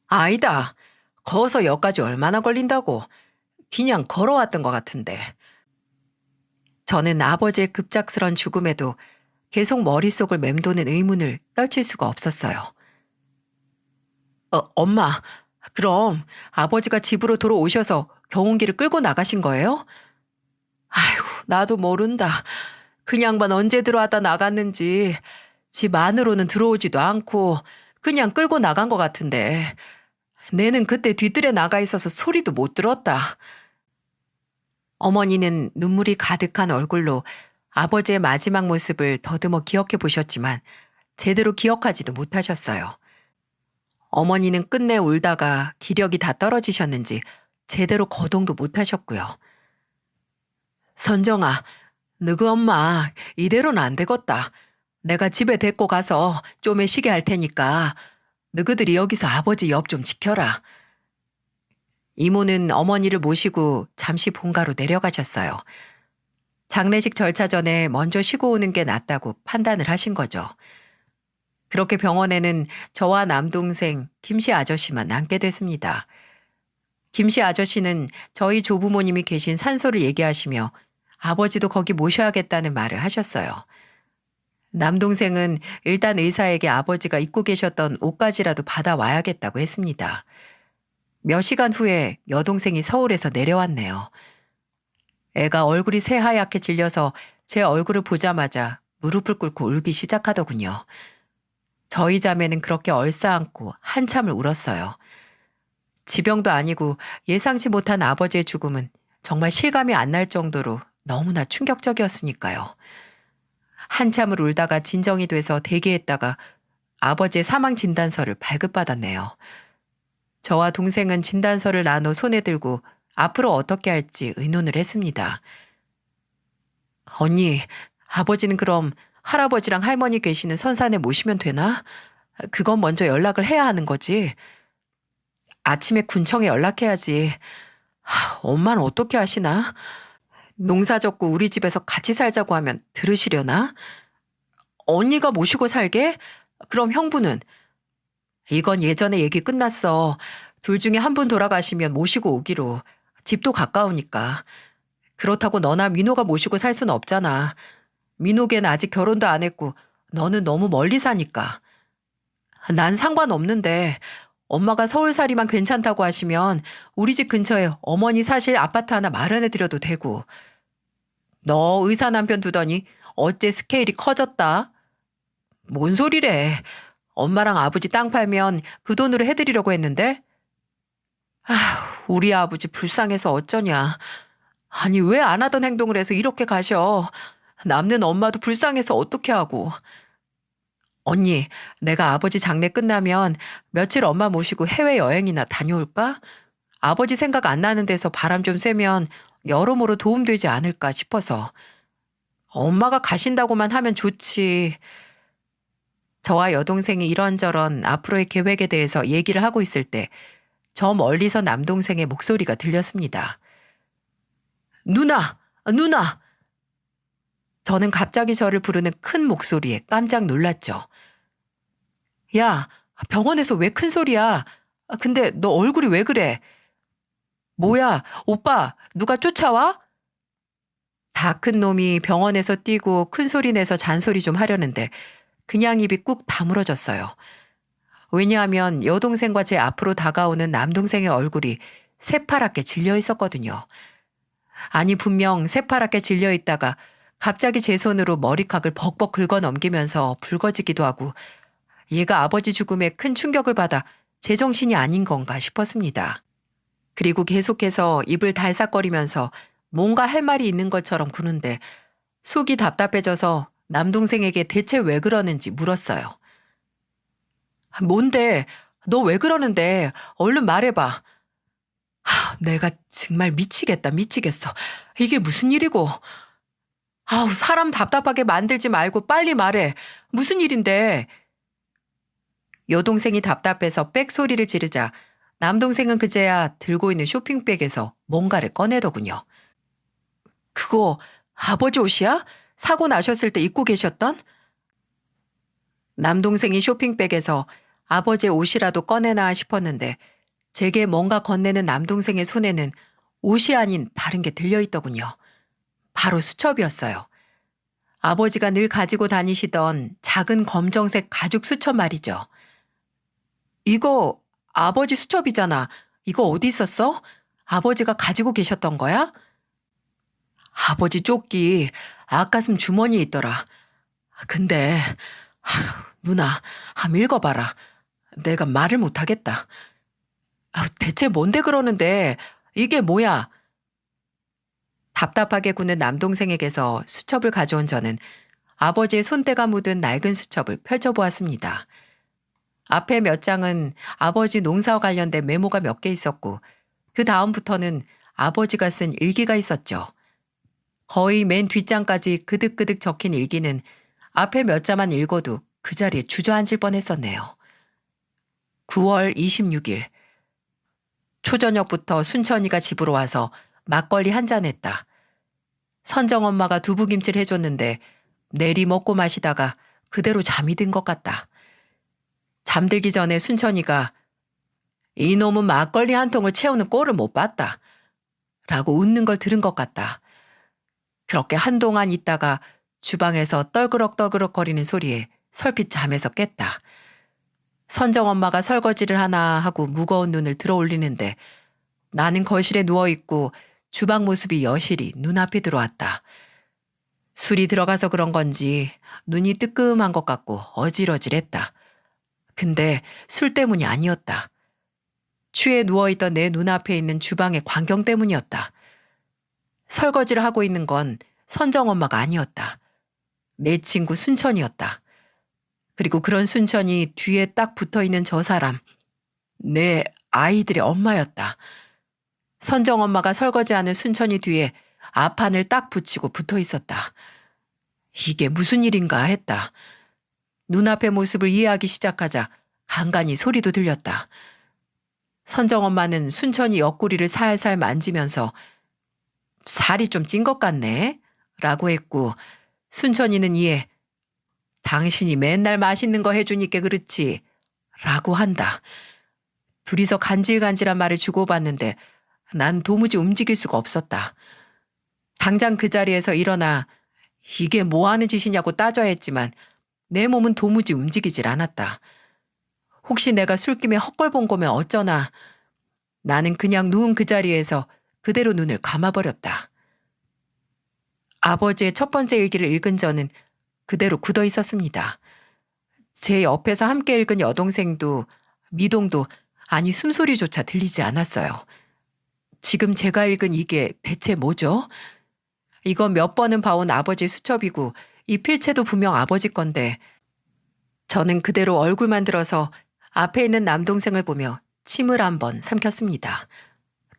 아니다. 거서 여기까지 얼마나 걸린다고. 그냥 걸어왔던 것 같은데. 저는 아버지의 급작스런 죽음에도 계속 머릿속을 맴도는 의문을 떨칠 수가 없었어요. 엄마, 그럼 아버지가 집으로 돌아오셔서 경운기를 끌고 나가신 거예요? 아이고, 나도 모른다. 그 양반 언제 들어왔다 나갔는지 집 안으로는 들어오지도 않고 그냥 끌고 나간 것 같은데 내는 그때 뒤뜰에 나가 있어서 소리도 못 들었다. 어머니는 눈물이 가득한 얼굴로 아버지의 마지막 모습을 더듬어 기억해 보셨지만 제대로 기억하지도 못하셨어요. 어머니는 끝내 울다가 기력이 다 떨어지셨는지 제대로 거동도 못하셨고요. 선정아, 너그 엄마 이대로는 안 되겠다. 내가 집에 데리고 가서 좀에 쉬게 할 테니까 너희들이 여기서 아버지 옆 좀 지켜라. 이모는 어머니를 모시고 잠시 본가로 내려가셨어요. 장례식 절차 전에 먼저 쉬고 오는 게 낫다고 판단을 하신 거죠. 그렇게 병원에는 저와 남동생 김씨 아저씨만 남게 됐습니다. 김씨 아저씨는 저희 조부모님이 계신 산소를 얘기하시며 아버지도 거기 모셔야겠다는 말을 하셨어요. 남동생은 일단 의사에게 아버지가 입고 계셨던 옷가지라도 받아와야겠다고 했습니다. 몇 시간 후에 여동생이 서울에서 내려왔네요. 애가 얼굴이 새하얗게 질려서 제 얼굴을 보자마자 무릎을 꿇고 울기 시작하더군요. 저희 자매는 그렇게 얼싸안고 한참을 울었어요. 지병도 아니고 예상치 못한 아버지의 죽음은 정말 실감이 안 날 정도로 너무나 충격적이었으니까요. 한참을 울다가 진정이 돼서 대기했다가 아버지의 사망 진단서를 발급받았네요. 저와 동생은 진단서를 나눠 손에 들고 앞으로 어떻게 할지 의논을 했습니다. 언니, 아버지는 그럼 할아버지랑 할머니 계시는 선산에 모시면 되나? 그건 먼저 연락을 해야 하는 거지. 아침에 군청에 연락해야지. 엄마는 어떻게 하시나? 농사 젓고 우리 집에서 같이 살자고 하면 들으시려나? 언니가 모시고 살게? 그럼 형부는? 이건 예전에 얘기 끝났어. 둘 중에 한 분 돌아가시면 모시고 오기로. 집도 가까우니까. 그렇다고 너나 민호가 모시고 살 수는 없잖아. 민호걔는 아직 결혼도 안 했고 너는 너무 멀리 사니까. 난 상관없는데 엄마가 서울살이만 괜찮다고 하시면 우리 집 근처에 어머니 사실 아파트 하나 마련해드려도 되고. 너 의사 남편 두더니 어째 스케일이 커졌다. 뭔 소리래. 엄마랑 아버지 땅 팔면 그 돈으로 해드리려고 했는데. 우리 아버지 불쌍해서 어쩌냐. 아니 왜 안 하던 행동을 해서 이렇게 가셔. 남는 엄마도 불쌍해서 어떻게 하고. 언니, 내가 아버지 장례 끝나면 며칠 엄마 모시고 해외여행이나 다녀올까? 아버지 생각 안 나는 데서 바람 좀 쐬면 여러모로 도움되지 않을까 싶어서. 엄마가 가신다고만 하면 좋지. 저와 여동생이 이런저런 앞으로의 계획에 대해서 얘기를 하고 있을 때 저 멀리서 남동생의 목소리가 들렸습니다. 누나! 누나! 저는 갑자기 저를 부르는 큰 목소리에 깜짝 놀랐죠. 야, 병원에서 왜 큰 소리야? 근데 너 얼굴이 왜 그래? 뭐야, 오빠, 누가 쫓아와? 다 큰 놈이 병원에서 뛰고 큰 소리 내서 잔소리 좀 하려는데 그냥 입이 꾹 다물어졌어요. 왜냐하면 여동생과 제 앞으로 다가오는 남동생의 얼굴이 새파랗게 질려 있었거든요. 아니 분명 새파랗게 질려 있다가 갑자기 제 손으로 머리카락을 벅벅 긁어 넘기면서 붉어지기도 하고 얘가 아버지 죽음에 큰 충격을 받아 제정신이 아닌 건가 싶었습니다. 그리고 계속해서 입을 달싹거리면서 뭔가 할 말이 있는 것처럼 구는데 속이 답답해져서 남동생에게 대체 왜 그러는지 물었어요. 뭔데? 너 왜 그러는데? 얼른 말해봐. 내가 정말 미치겠다, 미치겠어. 이게 무슨 일이고? 사람 답답하게 만들지 말고 빨리 말해. 무슨 일인데? 여동생이 답답해서 빽 소리를 지르자 남동생은 그제야 들고 있는 쇼핑백에서 뭔가를 꺼내더군요. 그거 아버지 옷이야? 사고 나셨을 때 입고 계셨던? 남동생이 쇼핑백에서 아버지의 옷이라도 꺼내나 싶었는데 제게 뭔가 건네는 남동생의 손에는 옷이 아닌 다른 게 들려있더군요. 바로 수첩이었어요. 아버지가 늘 가지고 다니시던 작은 검정색 가죽 수첩 말이죠. 이거 아버지 수첩이잖아. 이거 어디 있었어? 아버지가 가지고 계셨던 거야? 아버지 조끼 아가슴 주머니에 있더라. 근데 누나 한번 읽어봐라. 내가 말을 못하겠다. 대체 뭔데 그러는데 이게 뭐야? 답답하게 구는 남동생에게서 수첩을 가져온 저는 아버지의 손때가 묻은 낡은 수첩을 펼쳐보았습니다. 앞에 몇 장은 아버지 농사와 관련된 메모가 몇 개 있었고 그 다음부터는 아버지가 쓴 일기가 있었죠. 거의 맨 뒷장까지 그득그득 적힌 일기는 앞에 몇 자만 읽어도 그 자리에 주저앉을 뻔했었네요. 9월 26일. 초저녁부터 순천이가 집으로 와서 막걸리 한 잔 했다. 선정엄마가 두부김치를 해줬는데 내리 먹고 마시다가 그대로 잠이 든 것 같다. 잠들기 전에 순천이가 이놈은 막걸리 한 통을 채우는 꼴을 못 봤다. 라고 웃는 걸 들은 것 같다. 그렇게 한동안 있다가 주방에서 떨그럭떨그럭거리는 소리에 설핏 잠에서 깼다. 선정 엄마가 설거지를 하나 하고 무거운 눈을 들어 올리는데 나는 거실에 누워있고 주방 모습이 여실히 눈앞에 들어왔다. 술이 들어가서 그런 건지 눈이 뜨끔한 것 같고 어질어질했다. 근데 술 때문이 아니었다. 취해 누워있던 내 눈앞에 있는 주방의 광경 때문이었다. 설거지를 하고 있는 건 선정 엄마가 아니었다. 내 친구 순천이었다. 그리고 그런 순천이 뒤에 딱 붙어있는 저 사람, 내 아이들의 엄마였다. 선정 엄마가 설거지하는 순천이 뒤에 앞판을 딱 붙이고 붙어 있었다. 이게 무슨 일인가 했다. 눈앞의 모습을 이해하기 시작하자 간간히 소리도 들렸다. 선정 엄마는 순천이 옆구리를 살살 만지면서 살이 좀 찐 것 같네? 라고 했고 순천이는 이에 당신이 맨날 맛있는 거 해주니까 그렇지 라고 한다. 둘이서 간질간질한 말을 주고받는데 난 도무지 움직일 수가 없었다. 당장 그 자리에서 일어나 이게 뭐 하는 짓이냐고 따져야 했지만 내 몸은 도무지 움직이질 않았다. 혹시 내가 술김에 헛걸 본 거면 어쩌나. 나는 그냥 누운 그 자리에서 그대로 눈을 감아버렸다. 아버지의 첫 번째 일기를 읽은 저는 그대로 굳어 있었습니다. 제 옆에서 함께 읽은 여동생도 미동도 아니 숨소리조차 들리지 않았어요. 지금 제가 읽은 이게 대체 뭐죠? 이건 몇 번은 봐온 아버지의 수첩이고 이 필체도 분명 아버지 건데 저는 그대로 얼굴만 들어서 앞에 있는 남동생을 보며 침을 한번 삼켰습니다.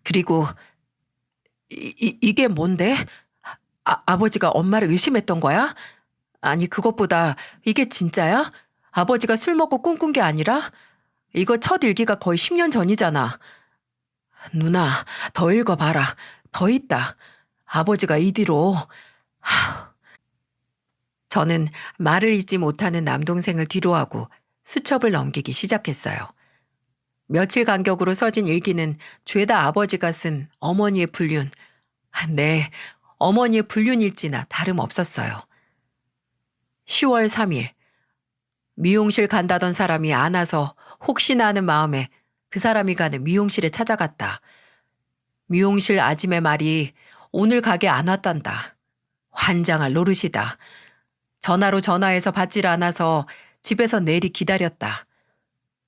그리고 이게 뭔데? 아버지가 엄마를 의심했던 거야? 아니 그것보다 이게 진짜야? 아버지가 술 먹고 꿈꾼 게 아니라? 이거 첫 일기가 거의 10년 전이잖아. 누나 더 읽어봐라. 더 있다. 아버지가 이 뒤로. 저는 말을 잇지 못하는 남동생을 뒤로하고 수첩을 넘기기 시작했어요. 며칠 간격으로 써진 일기는 죄다 아버지가 쓴 어머니의 불륜. 네, 어머니의 불륜일지나 다름없었어요. 10월 3일. 미용실 간다던 사람이 안 와서 혹시나 하는 마음에 그 사람이 가는 미용실에 찾아갔다. 미용실 아줌의 말이 오늘 가게 안 왔단다. 환장할 노릇이다. 전화로 전화해서 받질 않아서 집에서 내리 기다렸다.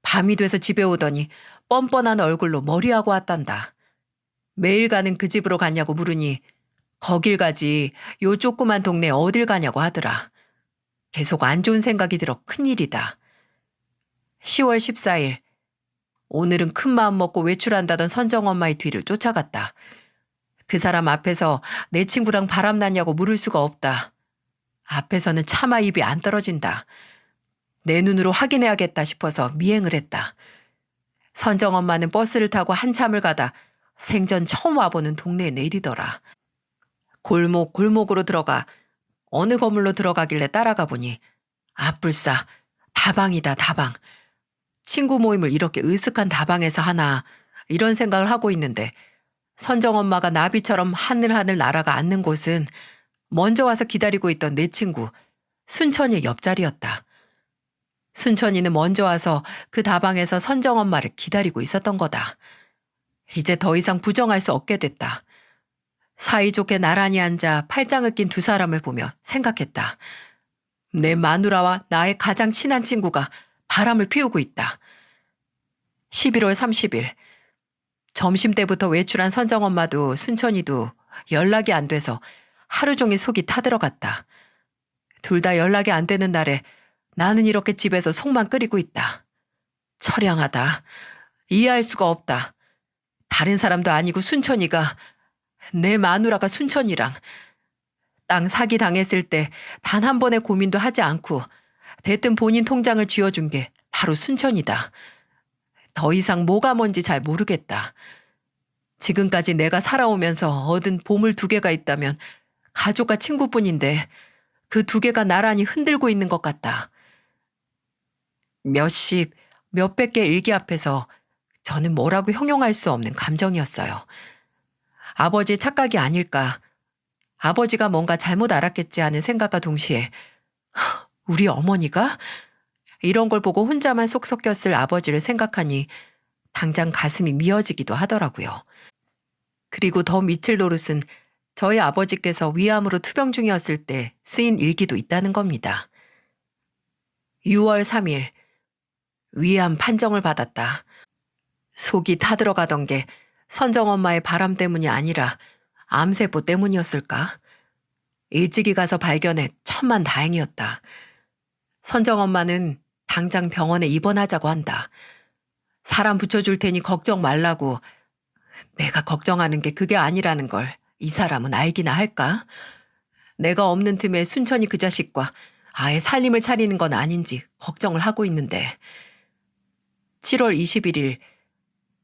밤이 돼서 집에 오더니 뻔뻔한 얼굴로 머리하고 왔단다. 매일 가는 그 집으로 갔냐고 물으니 거길 가지 요 조그만 동네 어딜 가냐고 하더라. 계속 안 좋은 생각이 들어 큰일이다. 10월 14일. 오늘은 큰 마음 먹고 외출한다던 선정 엄마의 뒤를 쫓아갔다. 그 사람 앞에서 내 친구랑 바람났냐고 물을 수가 없다. 앞에서는 차마 입이 안 떨어진다. 내 눈으로 확인해야겠다 싶어서 미행을 했다. 선정 엄마는 버스를 타고 한참을 가다 생전 처음 와보는 동네에 내리더라. 골목으로 들어가 어느 건물로 들어가길래 따라가 보니 아뿔싸 다방이다 다방. 친구 모임을 이렇게 으슥한 다방에서 하나 이런 생각을 하고 있는데 선정 엄마가 나비처럼 하늘하늘 날아가 앉는 곳은 먼저 와서 기다리고 있던 내 친구 순천이의 옆자리였다. 순천이는 먼저 와서 그 다방에서 선정 엄마를 기다리고 있었던 거다. 이제 더 이상 부정할 수 없게 됐다. 사이좋게 나란히 앉아 팔짱을 낀 두 사람을 보며 생각했다. 내 마누라와 나의 가장 친한 친구가 바람을 피우고 있다. 11월 30일. 점심때부터 외출한 선정 엄마도 순천이도 연락이 안 돼서 하루 종일 속이 타들어갔다. 둘 다 연락이 안 되는 날에 나는 이렇게 집에서 속만 끓이고 있다. 처량하다. 이해할 수가 없다. 다른 사람도 아니고 순천이가, 내 마누라가 순천이랑 땅 사기 당했을 때 단 한 번의 고민도 하지 않고 대뜸 본인 통장을 쥐어준 게 바로 순천이다. 더 이상 뭐가 뭔지 잘 모르겠다. 지금까지 내가 살아오면서 얻은 보물 2개가 있다면 가족과 친구뿐인데 그 2개가 나란히 흔들고 있는 것 같다. 몇십, 몇백 개 일기 앞에서 저는 뭐라고 형용할 수 없는 감정이었어요. 아버지의 착각이 아닐까, 아버지가 뭔가 잘못 알았겠지 하는 생각과 동시에 우리 어머니가 이런 걸 보고 혼자만 속 썩였을 아버지를 생각하니 당장 가슴이 미어지기도 하더라고요. 그리고 더 미칠 노릇은 저희 아버지께서 위암으로 투병 중이었을 때 쓰인 일기도 있다는 겁니다. 6월 3일, 위암 판정을 받았다. 속이 타들어가던 게 선정 엄마의 바람 때문이 아니라 암세포 때문이었을까? 일찍이 가서 발견해 천만 다행이었다. 선정 엄마는 당장 병원에 입원하자고 한다. 사람 붙여줄 테니 걱정 말라고. 내가 걱정하는 게 그게 아니라는 걸 이 사람은 알기나 할까? 내가 없는 틈에 순천이 그 자식과 아예 살림을 차리는 건 아닌지 걱정을 하고 있는데. 7월 21일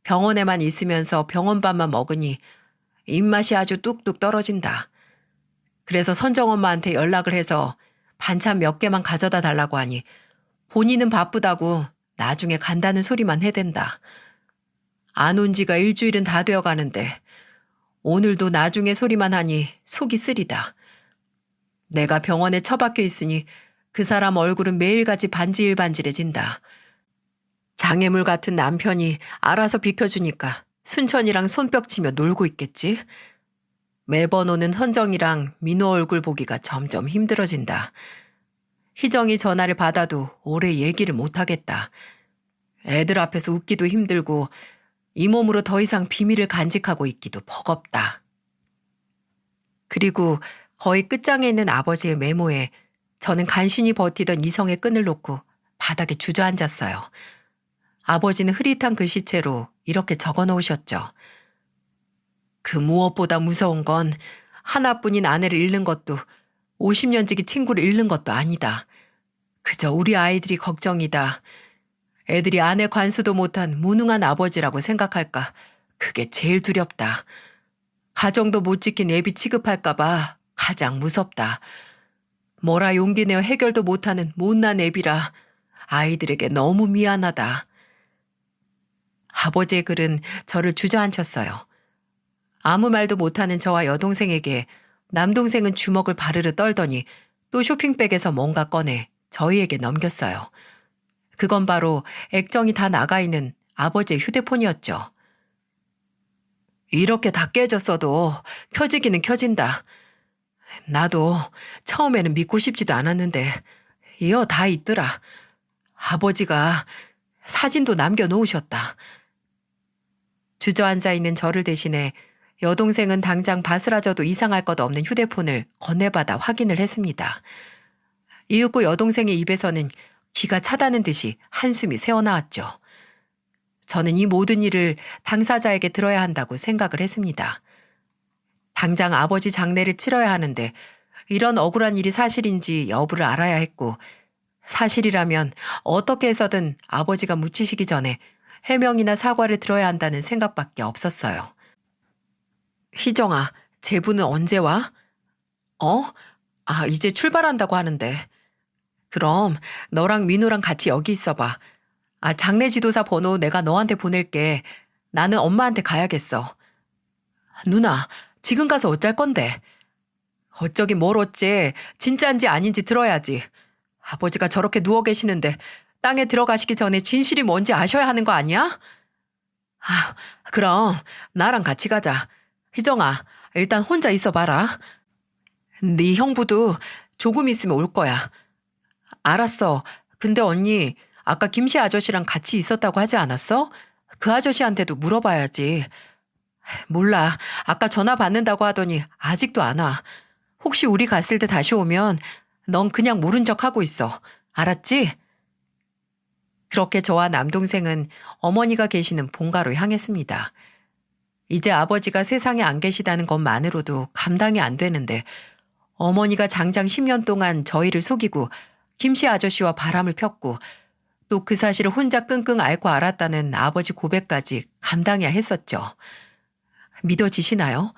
병원에만 있으면서 병원밥만 먹으니 입맛이 아주 뚝뚝 떨어진다. 그래서 선정 엄마한테 연락을 해서 반찬 몇 개만 가져다 달라고 하니 본인은 바쁘다고 나중에 간다는 소리만 해댄다. 안 온 지가 일주일은 다 되어 가는데 오늘도 나중에 소리만 하니 속이 쓰리다. 내가 병원에 처박혀 있으니 그 사람 얼굴은 매일같이 반질반질해진다. 장애물 같은 남편이 알아서 비켜주니까 순천이랑 손뼉 치며 놀고 있겠지. 매번 오는 선정이랑 민호 얼굴 보기가 점점 힘들어진다. 희정이 전화를 받아도 오래 얘기를 못하겠다. 애들 앞에서 웃기도 힘들고 이 몸으로 더 이상 비밀을 간직하고 있기도 버겁다. 그리고 거의 끝장에 있는 아버지의 메모에 저는 간신히 버티던 이성의 끈을 놓고 바닥에 주저앉았어요. 아버지는 흐릿한 글씨체로 이렇게 적어 놓으셨죠. 그 무엇보다 무서운 건 하나뿐인 아내를 잃는 것도 50년지기 친구를 잃는 것도 아니다. 그저 우리 아이들이 걱정이다. 애들이 아내 관수도 못한 무능한 아버지라고 생각할까. 그게 제일 두렵다. 가정도 못 지킨 애비 취급할까봐 가장 무섭다. 뭐라 용기 내어 해결도 못하는 못난 애비라 아이들에게 너무 미안하다. 아버지의 글은 저를 주저앉혔어요. 아무 말도 못하는 저와 여동생에게 남동생은 주먹을 바르르 떨더니 또 쇼핑백에서 뭔가 꺼내 저희에게 넘겼어요. 그건 바로 액정이 다 나가 있는 아버지의 휴대폰이었죠. 이렇게 다 깨졌어도 켜지기는 켜진다. 나도 처음에는 믿고 싶지도 않았는데 이어 다 있더라. 아버지가 사진도 남겨놓으셨다. 주저앉아 있는 저를 대신해 여동생은 당장 바스라져도 이상할 것 없는 휴대폰을 건네받아 확인을 했습니다. 이윽고 여동생의 입에서는 기가 차다는 듯이 한숨이 새어나왔죠. 저는 이 모든 일을 당사자에게 들어야 한다고 생각을 했습니다. 당장 아버지 장례를 치러야 하는데 이런 억울한 일이 사실인지 여부를 알아야 했고, 사실이라면 어떻게 해서든 아버지가 묻히시기 전에 해명이나 사과를 들어야 한다는 생각밖에 없었어요. 희정아, 제부는 언제 와? 이제 출발한다고 하는데. 그럼 너랑 민호랑 같이 여기 있어봐. 장례 지도사 번호 내가 너한테 보낼게. 나는 엄마한테 가야겠어. 누나, 지금 가서 어쩔 건데? 어쩌긴 뭘 어째. 진짜인지 아닌지 들어야지. 아버지가 저렇게 누워 계시는데 땅에 들어가시기 전에 진실이 뭔지 아셔야 하는 거 아니야? 그럼 나랑 같이 가자. 희정아, 일단 혼자 있어봐라. 네 형부도 조금 있으면 올 거야. 알았어. 근데 언니, 아까 김씨 아저씨랑 같이 있었다고 하지 않았어? 그 아저씨한테도 물어봐야지. 몰라. 아까 전화 받는다고 하더니 아직도 안 와. 혹시 우리 갔을 때 다시 오면 넌 그냥 모른 척 하고 있어. 알았지? 그렇게 저와 남동생은 어머니가 계시는 본가로 향했습니다. 이제 아버지가 세상에 안 계시다는 것만으로도 감당이 안 되는데 어머니가 장장 10년 동안 저희를 속이고 김씨 아저씨와 바람을 폈고 또 그 사실을 혼자 끙끙 앓고 알았다는 아버지 고백까지 감당해야 했었죠. 믿어지시나요?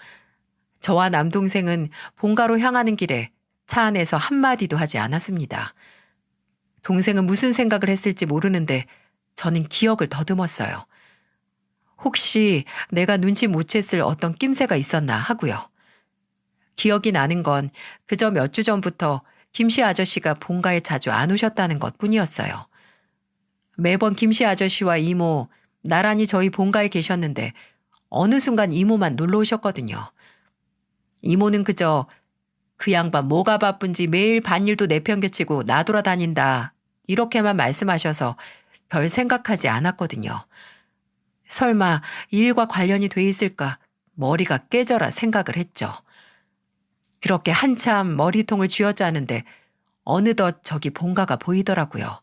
저와 남동생은 본가로 향하는 길에 차 안에서 한마디도 하지 않았습니다. 동생은 무슨 생각을 했을지 모르는데 저는 기억을 더듬었어요. 혹시 내가 눈치 못 챘을 어떤 낌새가 있었나 하고요. 기억이 나는 건 그저 몇 주 전부터 김씨 아저씨가 본가에 자주 안 오셨다는 것 뿐이었어요. 매번 김씨 아저씨와 이모 나란히 저희 본가에 계셨는데 어느 순간 이모만 놀러 오셨거든요. 이모는 그저 그 양반 뭐가 바쁜지 매일 밭일도 내팽개치고 나돌아다닌다 이렇게만 말씀하셔서 별 생각하지 않았거든요. 설마 일과 관련이 돼 있을까 머리가 깨져라 생각을 했죠. 그렇게 한참 머리통을 쥐어짜는데 어느덧 저기 본가가 보이더라고요.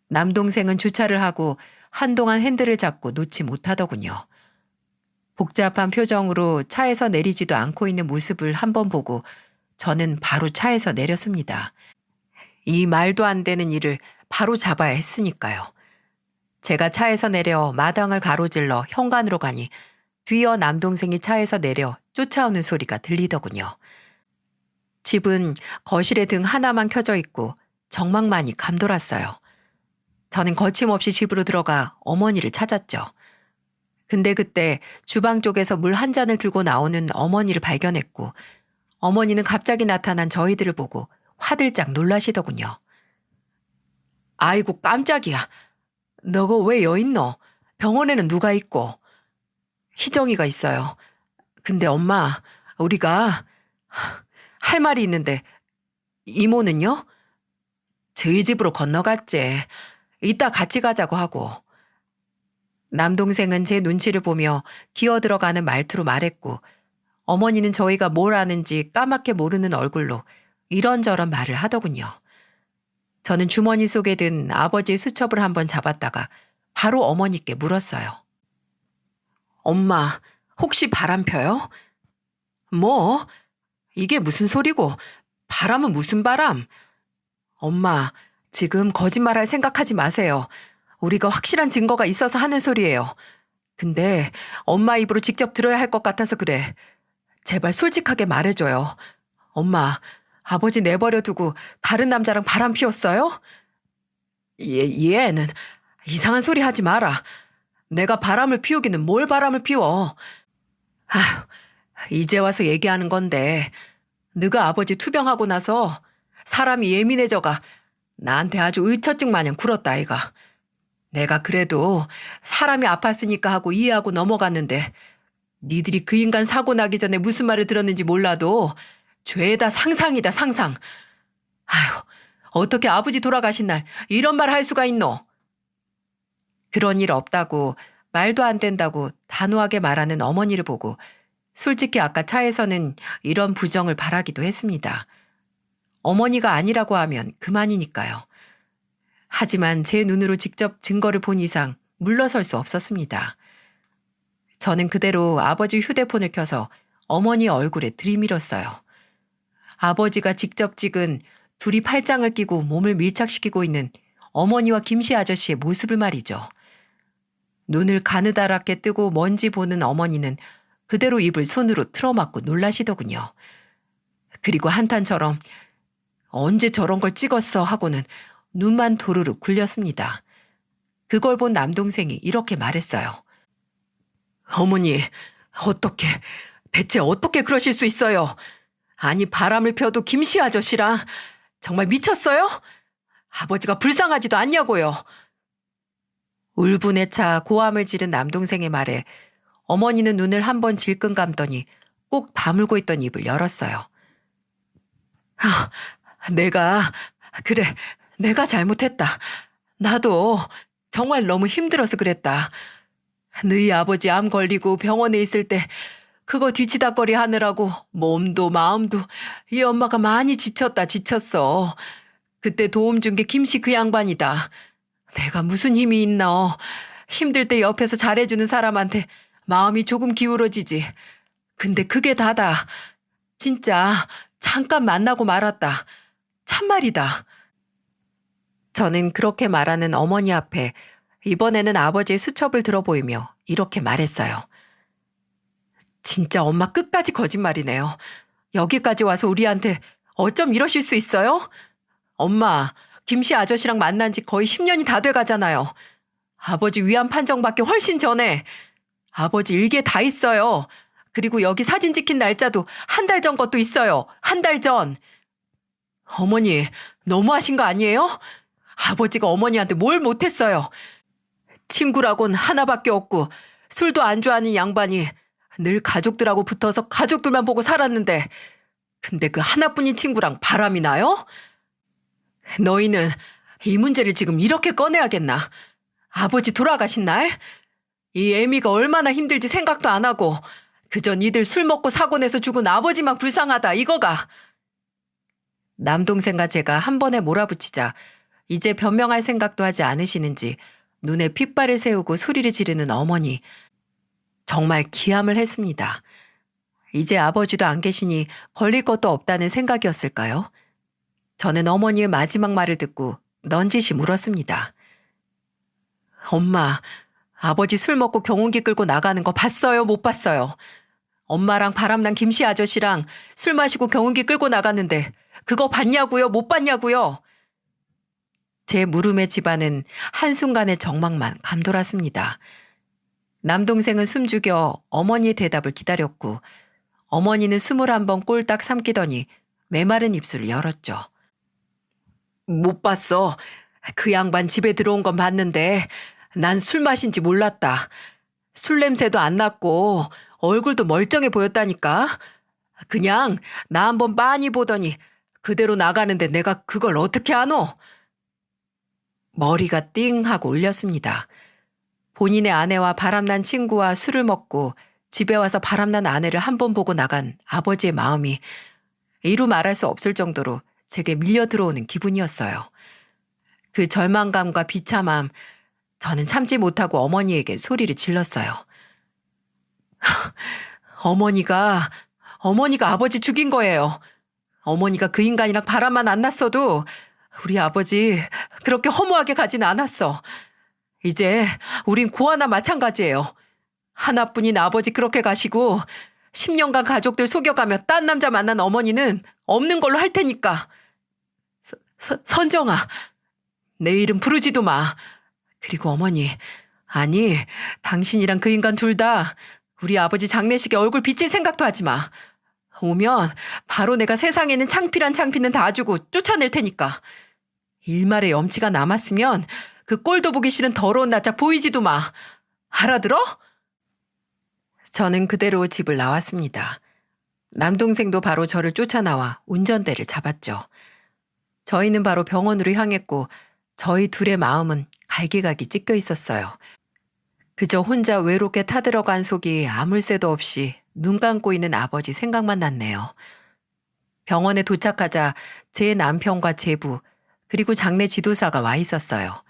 남동생은 주차를 하고 한동안 핸들을 잡고 놓지 못하더군요. 복잡한 표정으로 차에서 내리지도 않고 있는 모습을 한번 보고 저는 바로 차에서 내렸습니다. 이 말도 안 되는 일을 바로 잡아야 했으니까요. 제가 차에서 내려 마당을 가로질러 현관으로 가니 뒤이어 남동생이 차에서 내려 쫓아오는 소리가 들리더군요. 집은 거실에 등 하나만 켜져 있고 정막만이 감돌았어요. 저는 거침없이 집으로 들어가 어머니를 찾았죠. 근데 그때 주방 쪽에서 물 한 잔을 들고 나오는 어머니를 발견했고 어머니는 갑자기 나타난 저희들을 보고 화들짝 놀라시더군요. 아이고 깜짝이야. 너가 왜 여 있노? 병원에는 누가 있고? 희정이가 있어요. 근데 엄마, 우리가 할 말이 있는데 이모는요? 저희 집으로 건너갔지. 이따 같이 가자고 하고. 남동생은 제 눈치를 보며 기어 들어가는 말투로 말했고 어머니는 저희가 뭘 아는지 까맣게 모르는 얼굴로 이런저런 말을 하더군요. 저는 주머니 속에 든 아버지의 수첩을 한번 잡았다가 바로 어머니께 물었어요. 엄마, 혹시 바람 펴요? 뭐? 이게 무슨 소리고? 바람은 무슨 바람? 엄마, 지금 거짓말할 생각하지 마세요. 우리가 확실한 증거가 있어서 하는 소리예요. 근데 엄마 입으로 직접 들어야 할 것 같아서 그래. 제발 솔직하게 말해줘요. 엄마, 아버지 내버려 두고 다른 남자랑 바람 피웠어요? 얘는 이상한 소리 하지 마라. 내가 바람을 피우기는 뭘 바람을 피워. 아휴, 이제 와서 얘기하는 건데 네가 아버지 투병하고 나서 사람이 예민해져가 나한테 아주 의처증 마냥 굴었다 아이가. 내가 그래도 사람이 아팠으니까 하고 이해하고 넘어갔는데 니들이 그 인간 사고 나기 전에 무슨 말을 들었는지 몰라도 죄다 상상이다 상상. 아휴, 어떻게 아버지 돌아가신 날 이런 말 할 수가 있노? 그런 일 없다고 말도 안 된다고 단호하게 말하는 어머니를 보고 솔직히 아까 차에서는 이런 부정을 바라기도 했습니다. 어머니가 아니라고 하면 그만이니까요. 하지만 제 눈으로 직접 증거를 본 이상 물러설 수 없었습니다. 저는 그대로 아버지 휴대폰을 켜서 어머니 얼굴에 들이밀었어요. 아버지가 직접 찍은 둘이 팔짱을 끼고 몸을 밀착시키고 있는 어머니와 김씨 아저씨의 모습을 말이죠. 눈을 가느다랗게 뜨고 먼지 보는 어머니는 그대로 입을 손으로 틀어막고 놀라시더군요. 그리고 한탄처럼 언제 저런 걸 찍었어 하고는 눈만 도르르 굴렸습니다. 그걸 본 남동생이 이렇게 말했어요. 어머니, 대체 어떻게 그러실 수 있어요? 아니 바람을 펴도 김씨 아저씨랑 정말 미쳤어요? 아버지가 불쌍하지도 않냐고요. 울분에 차 고함을 지른 남동생의 말에 어머니는 눈을 한번 질끈 감더니 꼭 다물고 있던 입을 열었어요. 내가 잘못했다. 나도 정말 너무 힘들어서 그랬다. 너희 아버지 암 걸리고 병원에 있을 때 그거 뒤치다거리 하느라고 몸도 마음도 이 엄마가 많이 지쳤어. 그때 도움 준 게 김씨 그 양반이다. 내가 무슨 힘이 있나. 힘들 때 옆에서 잘해주는 사람한테 마음이 조금 기울어지지. 근데 그게 다다. 진짜 잠깐 만나고 말았다. 참말이다. 저는 그렇게 말하는 어머니 앞에 이번에는 아버지의 수첩을 들어보이며 이렇게 말했어요. 진짜 엄마 끝까지 거짓말이네요. 여기까지 와서 우리한테 어쩜 이러실 수 있어요? 엄마, 김씨 아저씨랑 만난 지 거의 10년이 다 돼가잖아요. 아버지 위안 판정받기 훨씬 전에 아버지 일기에 다 있어요. 그리고 여기 사진 찍힌 날짜도 한 달 전 것도 있어요. 한 달 전. 어머니, 너무하신 거 아니에요? 아버지가 어머니한테 뭘 못했어요. 친구라곤 하나밖에 없고 술도 안 좋아하는 양반이 늘 가족들하고 붙어서 가족들만 보고 살았는데 근데 그 하나뿐인 친구랑 바람이 나요? 너희는 이 문제를 지금 이렇게 꺼내야겠나? 아버지 돌아가신 날? 이 애미가 얼마나 힘들지 생각도 안 하고 그저 니들 술 먹고 사고 내서 죽은 아버지만 불쌍하다 이거가. 남동생과 제가 한 번에 몰아붙이자 이제 변명할 생각도 하지 않으시는지 눈에 핏발을 세우고 소리를 지르는 어머니. 정말 기함을 했습니다. 이제 아버지도 안 계시니 걸릴 것도 없다는 생각이었을까요? 저는 어머니의 마지막 말을 듣고 넌지시 물었습니다. 엄마, 아버지 술 먹고 경운기 끌고 나가는 거 봤어요? 못 봤어요? 엄마랑 바람난 김씨 아저씨랑 술 마시고 경운기 끌고 나갔는데 그거 봤냐고요? 못 봤냐고요? 제 물음에 집안은 한순간의 정막만 감돌았습니다. 남동생은 숨죽여 어머니의 대답을 기다렸고 어머니는 21번 꼴딱 삼키더니 메마른 입술을 열었죠. 못 봤어. 그 양반 집에 들어온 건 봤는데 난 술 마신지 몰랐다. 술 냄새도 안 났고 얼굴도 멀쩡해 보였다니까. 그냥 나 한번 빤히 보더니 그대로 나가는데 내가 그걸 어떻게 아노? 머리가 띵 하고 울렸습니다. 본인의 아내와 바람난 친구와 술을 먹고 집에 와서 바람난 아내를 한 번 보고 나간 아버지의 마음이 이루 말할 수 없을 정도로 제게 밀려 들어오는 기분이었어요. 그 절망감과 비참함, 저는 참지 못하고 어머니에게 소리를 질렀어요. 어머니가 아버지 죽인 거예요. 어머니가 그 인간이랑 바람만 안 났어도 우리 아버지 그렇게 허무하게 가진 않았어. 이제 우린 고아나 마찬가지예요. 하나뿐인 아버지 그렇게 가시고 10년간 가족들 속여가며 딴 남자 만난 어머니는 없는 걸로 할 테니까. 선정아, 내 이름 부르지도 마. 그리고 어머니, 아니 당신이랑 그 인간 둘 다 우리 아버지 장례식에 얼굴 비칠 생각도 하지 마. 오면 바로 내가 세상에 있는 창피란 창피는 다 주고 쫓아낼 테니까. 일말의 염치가 남았으면 그 꼴도 보기 싫은 더러운 낯짝 보이지도 마. 알아들어? 저는 그대로 집을 나왔습니다. 남동생도 바로 저를 쫓아나와 운전대를 잡았죠. 저희는 바로 병원으로 향했고 저희 둘의 마음은 갈기갈기 찢겨 있었어요. 그저 혼자 외롭게 타들어간 속이 아물 새도 없이 눈 감고 있는 아버지 생각만 났네요. 병원에 도착하자 제 남편과 제부 그리고 장례 지도사가 와 있었어요.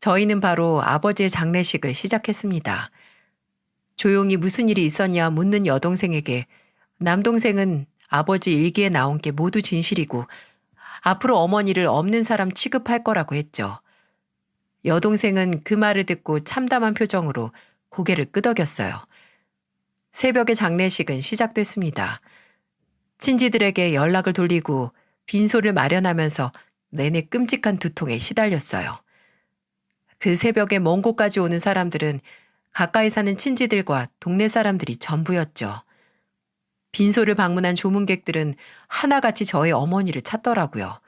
저희는 바로 아버지의 장례식을 시작했습니다. 조용히 무슨 일이 있었냐 묻는 여동생에게 남동생은 아버지 일기에 나온 게 모두 진실이고 앞으로 어머니를 없는 사람 취급할 거라고 했죠. 여동생은 그 말을 듣고 참담한 표정으로 고개를 끄덕였어요. 새벽에 장례식은 시작됐습니다. 친지들에게 연락을 돌리고 빈소를 마련하면서 내내 끔찍한 두통에 시달렸어요. 그 새벽에 먼 곳까지 오는 사람들은 가까이 사는 친지들과 동네 사람들이 전부였죠. 빈소를 방문한 조문객들은 하나같이 저의 어머니를 찾더라고요.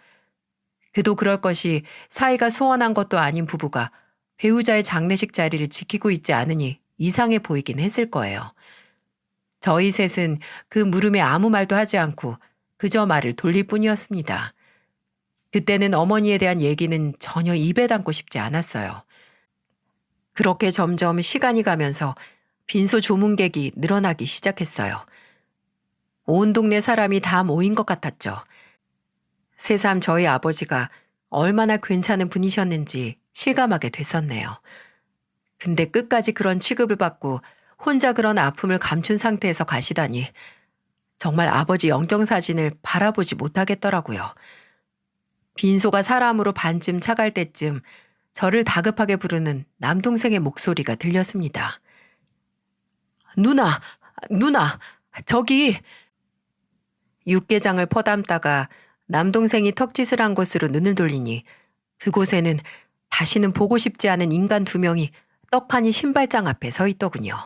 그도 그럴 것이 사이가 소원한 것도 아닌 부부가 배우자의 장례식 자리를 지키고 있지 않으니 이상해 보이긴 했을 거예요. 저희 셋은 그 물음에 아무 말도 하지 않고 그저 말을 돌릴 뿐이었습니다. 그때는 어머니에 대한 얘기는 전혀 입에 담고 싶지 않았어요. 그렇게 점점 시간이 가면서 빈소 조문객이 늘어나기 시작했어요. 온 동네 사람이 다 모인 것 같았죠. 새삼 저희 아버지가 얼마나 괜찮은 분이셨는지 실감하게 됐었네요. 근데 끝까지 그런 취급을 받고 혼자 그런 아픔을 감춘 상태에서 가시다니 정말 아버지 영정사진을 바라보지 못하겠더라고요. 빈소가 사람으로 반쯤 차갈 때쯤 저를 다급하게 부르는 남동생의 목소리가 들렸습니다. 누나, 저기. 육개장을 퍼담다가 남동생이 턱짓을 한 곳으로 눈을 돌리니 그곳에는 다시는 보고 싶지 않은 인간 2명이 떡하니 신발장 앞에 서 있더군요.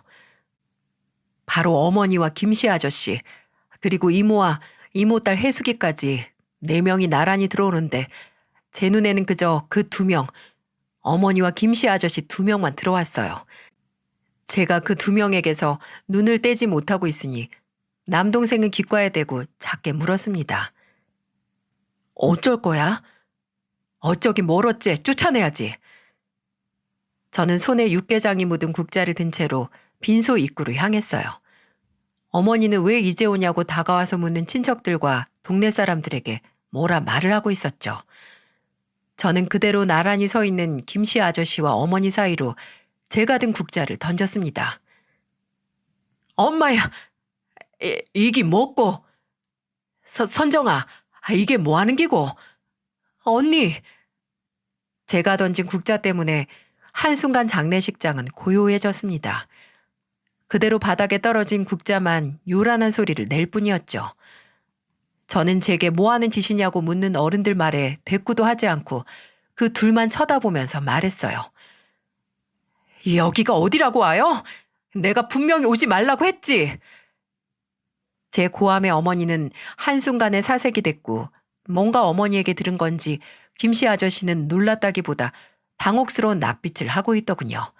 바로 어머니와 김씨 아저씨, 그리고 이모와 이모딸 혜숙이까지 4명이 나란히 들어오는데 제 눈에는 그저 그 2명, 어머니와 김씨 아저씨 2명만 들어왔어요. 제가 그 2명에게서 눈을 떼지 못하고 있으니 남동생은 귓가에 대고 작게 물었습니다. 어쩔 거야? 어쩌긴 뭘 어째, 쫓아내야지. 저는 손에 육개장이 묻은 국자를 든 채로 빈소 입구로 향했어요. 어머니는 왜 이제 오냐고 다가와서 묻는 친척들과 동네 사람들에게 뭐라 말을 하고 있었죠. 저는 그대로 나란히 서 있는 김씨 아저씨와 어머니 사이로 제가 든 국자를 던졌습니다. 엄마야, 이게 뭐고? 선정아, 이게 뭐 하는 기고? 언니. 제가 던진 국자 때문에 한순간 장례식장은 고요해졌습니다. 그대로 바닥에 떨어진 국자만 요란한 소리를 낼 뿐이었죠. 저는 제게 뭐 하는 짓이냐고 묻는 어른들 말에 대꾸도 하지 않고 그 둘만 쳐다보면서 말했어요. 여기가 어디라고 와요? 내가 분명히 오지 말라고 했지. 제 고함에 어머니는 한순간에 사색이 됐고 뭔가 어머니에게 들은 건지 김씨 아저씨는 놀랐다기보다 당혹스러운 낯빛을 하고 있더군요.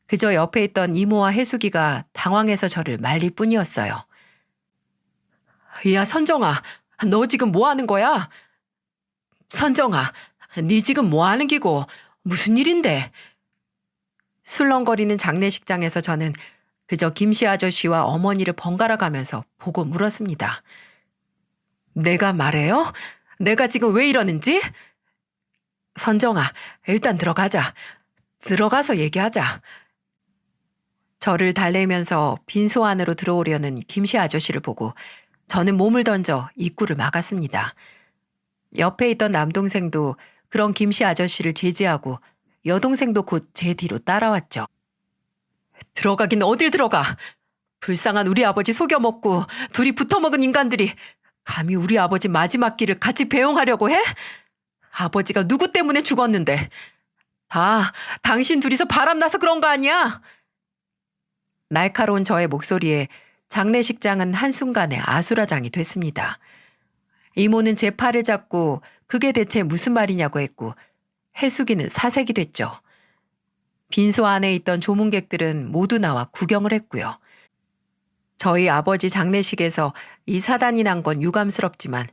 그저 옆에 있던 이모와 혜숙이가 당황해서 저를 말릴 뿐이었어요. 야, 선정아, 너 지금 뭐 하는 거야? 선정아, 네 지금 뭐 하는 기고? 무슨 일인데? 술렁거리는 장례식장에서 저는 그저 김씨 아저씨와 어머니를 번갈아 가면서 보고 물었습니다. 내가 말해요? 내가 지금 왜 이러는지? 선정아, 일단 들어가자. 들어가서 얘기하자. 저를 달래면서 빈소 안으로 들어오려는 김씨 아저씨를 보고 저는 몸을 던져 입구를 막았습니다. 옆에 있던 남동생도 그런 김씨 아저씨를 제지하고 여동생도 곧 제 뒤로 따라왔죠. 들어가긴 어딜 들어가. 불쌍한 우리 아버지 속여먹고 둘이 붙어먹은 인간들이 감히 우리 아버지 마지막 길을 같이 배웅하려고 해? 아버지가 누구 때문에 죽었는데. 다 당신 둘이서 바람나서 그런 거 아니야? 날카로운 저의 목소리에 장례식장은 한순간에 아수라장이 됐습니다. 이모는 제 팔을 잡고 그게 대체 무슨 말이냐고 했고 혜숙이는 사색이 됐죠. 빈소 안에 있던 조문객들은 모두 나와 구경을 했고요. 저희 아버지 장례식에서 이 사단이 난 건 유감스럽지만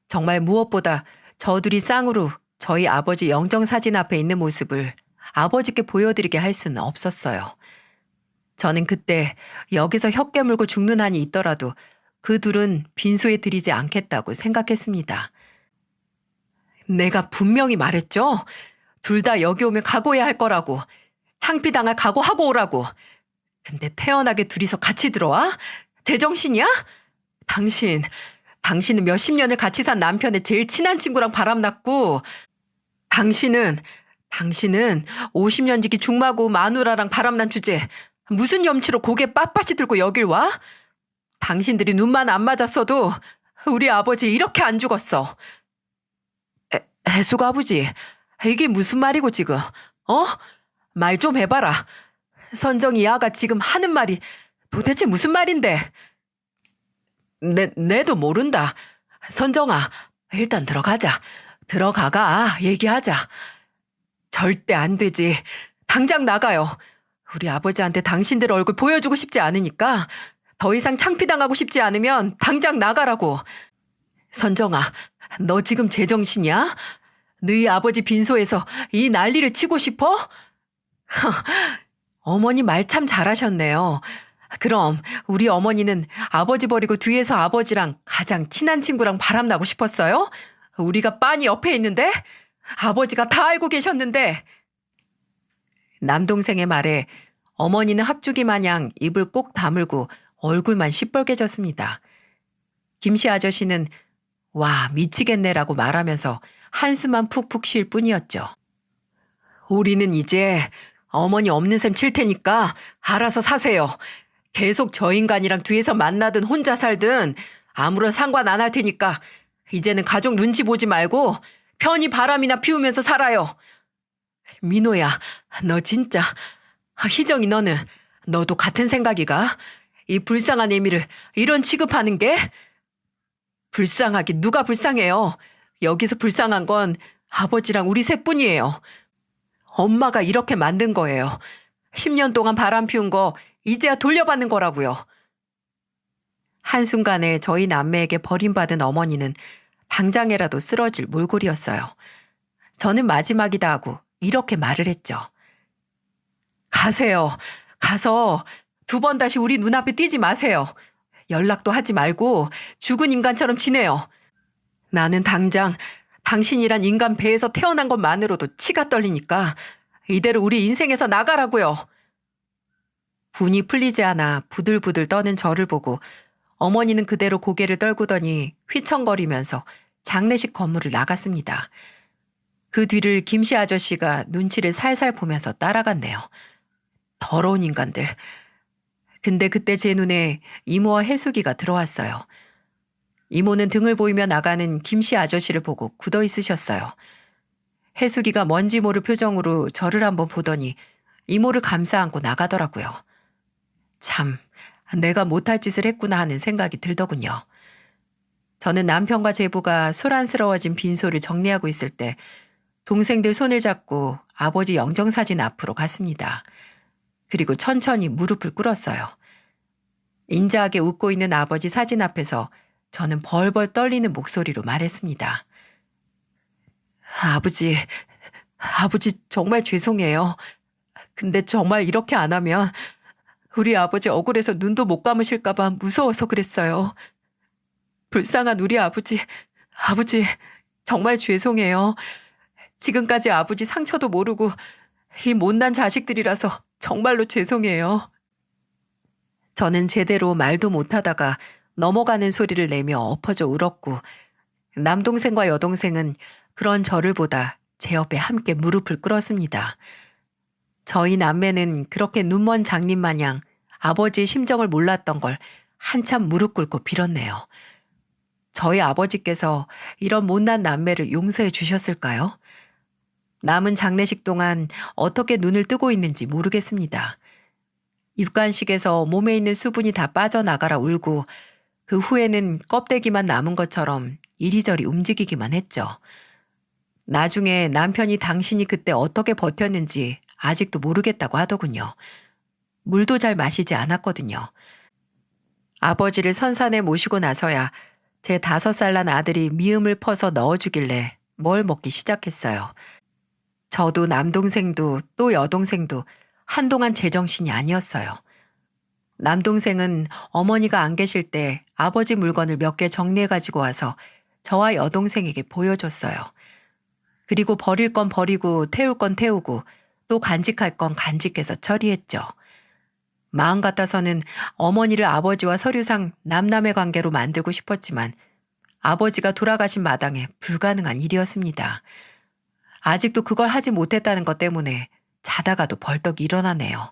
정말 무엇보다 저 둘이 쌍으로 저희 아버지 영정사진 앞에 있는 모습을 아버지께 보여드리게 할 수는 없었어요. 저는 그때 여기서 혀 깨물고 죽는 한이 있더라도 그 둘은 빈소에 들이지 않겠다고 생각했습니다. 내가 분명히 말했죠. 둘 다 여기 오면 각오해야 할 거라고. 창피당할 각오하고 오라고. 근데 태연하게 둘이서 같이 들어와? 제정신이야? 당신은 몇십 년을 같이 산 남편의 제일 친한 친구랑 바람났고 당신은 50년 지기 중마고 마누라랑 바람난 주제 무슨 염치로 고개 빳빳이 들고 여길 와? 당신들이 눈만 안 맞았어도 우리 아버지 이렇게 안 죽었어. 혜숙 아버지, 이게 무슨 말이고 지금? 말 좀 해봐라. 선정이 아가 지금 하는 말이 도대체 무슨 말인데? 내도 모른다. 선정아, 일단 들어가자. 들어가가 얘기하자. 절대 안 되지. 당장 나가요. 우리 아버지한테 당신들 얼굴 보여주고 싶지 않으니까 더 이상 창피당하고 싶지 않으면 당장 나가라고. 선정아, 너 지금 제정신이야? 너희 아버지 빈소에서 이 난리를 치고 싶어? 어머니 말 참 잘하셨네요. 그럼 우리 어머니는 아버지 버리고 뒤에서 아버지랑 가장 친한 친구랑 바람나고 싶었어요? 우리가 빤히 옆에 있는데? 아버지가 다 알고 계셨는데. 남동생의 말에 어머니는 합주기 마냥 입을 꼭 다물고 얼굴만 시뻘개졌습니다. 김씨 아저씨는 와 미치겠네라고 말하면서 한숨만 푹푹 쉴 뿐이었죠. 우리는 이제 어머니 없는 셈 칠 테니까 알아서 사세요. 계속 저 인간이랑 뒤에서 만나든 혼자 살든 아무런 상관 안 할 테니까 이제는 가족 눈치 보지 말고 편히 바람이나 피우면서 살아요. 민호야, 너 진짜. 희정이 너도 같은 생각이가? 이 불쌍한 애미를 이런 취급하는 게? 불쌍하긴 누가 불쌍해요. 여기서 불쌍한 건 아버지랑 우리 셋뿐이에요. 엄마가 이렇게 만든 거예요. 10년 동안 바람 피운 거 이제야 돌려받는 거라고요. 한순간에 저희 남매에게 버림받은 어머니는 당장에라도 쓰러질 몰골이었어요. 저는 마지막이다 하고 이렇게 말을 했죠. 가세요. 가서 2번 다시 우리 눈앞에 띄지 마세요. 연락도 하지 말고 죽은 인간처럼 지내요. 나는 당장 당신이란 인간 배에서 태어난 것만으로도 치가 떨리니까 이대로 우리 인생에서 나가라고요. 분이 풀리지 않아 부들부들 떠는 저를 보고 어머니는 그대로 고개를 떨구더니 휘청거리면서 장례식 건물을 나갔습니다. 그 뒤를 김씨 아저씨가 눈치를 살살 보면서 따라갔네요. 더러운 인간들. 근데 그때 제 눈에 이모와 해숙이가 들어왔어요. 이모는 등을 보이며 나가는 김씨 아저씨를 보고 굳어 있으셨어요. 해숙이가 뭔지 모를 표정으로 저를 한번 보더니 이모를 감싸 안고 나가더라고요. 참, 내가 못할 짓을 했구나 하는 생각이 들더군요. 저는 남편과 제부가 소란스러워진 빈소를 정리하고 있을 때 동생들 손을 잡고 아버지 영정사진 앞으로 갔습니다. 그리고 천천히 무릎을 꿇었어요. 인자하게 웃고 있는 아버지 사진 앞에서 저는 벌벌 떨리는 목소리로 말했습니다. 아버지 정말 죄송해요. 근데 정말 이렇게 안 하면 우리 아버지 억울해서 눈도 못 감으실까봐 무서워서 그랬어요. 불쌍한 우리 아버지 정말 죄송해요. 지금까지 아버지 상처도 모르고 이 못난 자식들이라서 정말로 죄송해요. 저는 제대로 말도 못하다가 넘어가는 소리를 내며 엎어져 울었고 남동생과 여동생은 그런 저를 보다 제 옆에 함께 무릎을 꿇었습니다. 저희 남매는 그렇게 눈먼 장님 마냥 아버지의 심정을 몰랐던 걸 한참 무릎 꿇고 빌었네요. 저희 아버지께서 이런 못난 남매를 용서해 주셨을까요? 남은 장례식 동안 어떻게 눈을 뜨고 있는지 모르겠습니다. 입관식에서 몸에 있는 수분이 다 빠져나가라 울고 그 후에는 껍데기만 남은 것처럼 이리저리 움직이기만 했죠. 나중에 남편이 당신이 그때 어떻게 버텼는지 아직도 모르겠다고 하더군요. 물도 잘 마시지 않았거든요. 아버지를 선산에 모시고 나서야 제 5살 난 아들이 미음을 퍼서 넣어주길래 뭘 먹기 시작했어요. 저도 남동생도 또 여동생도 한동안 제정신이 아니었어요. 남동생은 어머니가 안 계실 때 아버지 물건을 몇 개 정리해 가지고 와서 저와 여동생에게 보여줬어요. 그리고 버릴 건 버리고 태울 건 태우고 또 간직할 건 간직해서 처리했죠. 마음 같아서는 어머니를 아버지와 서류상 남남의 관계로 만들고 싶었지만 아버지가 돌아가신 마당에 불가능한 일이었습니다. 아직도 그걸 하지 못했다는 것 때문에 자다가도 벌떡 일어나네요.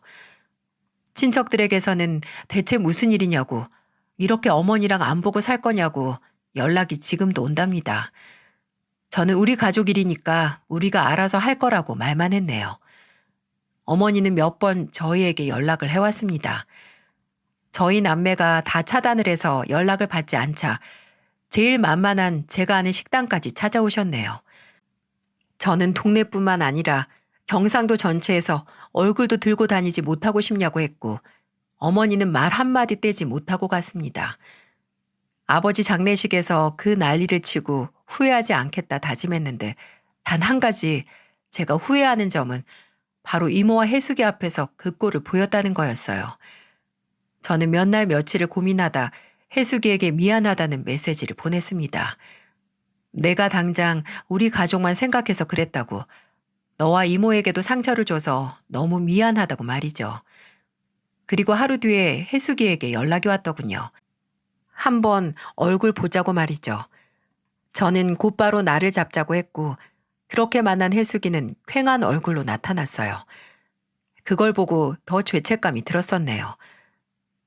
친척들에게서는 대체 무슨 일이냐고, 이렇게 어머니랑 안 보고 살 거냐고 연락이 지금도 온답니다. 저는 우리 가족 일이니까 우리가 알아서 할 거라고 말만 했네요. 어머니는 몇 번 저희에게 연락을 해왔습니다. 저희 남매가 다 차단을 해서 연락을 받지 않자 제일 만만한 제가 아는 식당까지 찾아오셨네요. 저는 동네뿐만 아니라 경상도 전체에서 얼굴도 들고 다니지 못하고 싶냐고 했고 어머니는 말 한마디 떼지 못하고 갔습니다. 아버지 장례식에서 그 난리를 치고 후회하지 않겠다 다짐했는데 단 한 가지 제가 후회하는 점은 바로 이모와 해숙이 앞에서 그 꼴을 보였다는 거였어요. 저는 몇 날 며칠을 고민하다 해숙이에게 미안하다는 메시지를 보냈습니다. 내가 당장 우리 가족만 생각해서 그랬다고, 너와 이모에게도 상처를 줘서 너무 미안하다고 말이죠. 그리고 하루 뒤에 해숙이에게 연락이 왔더군요. 한번 얼굴 보자고 말이죠. 저는 곧바로 날을 잡자고 했고 그렇게 만난 해숙이는 퀭한 얼굴로 나타났어요. 그걸 보고 더 죄책감이 들었었네요.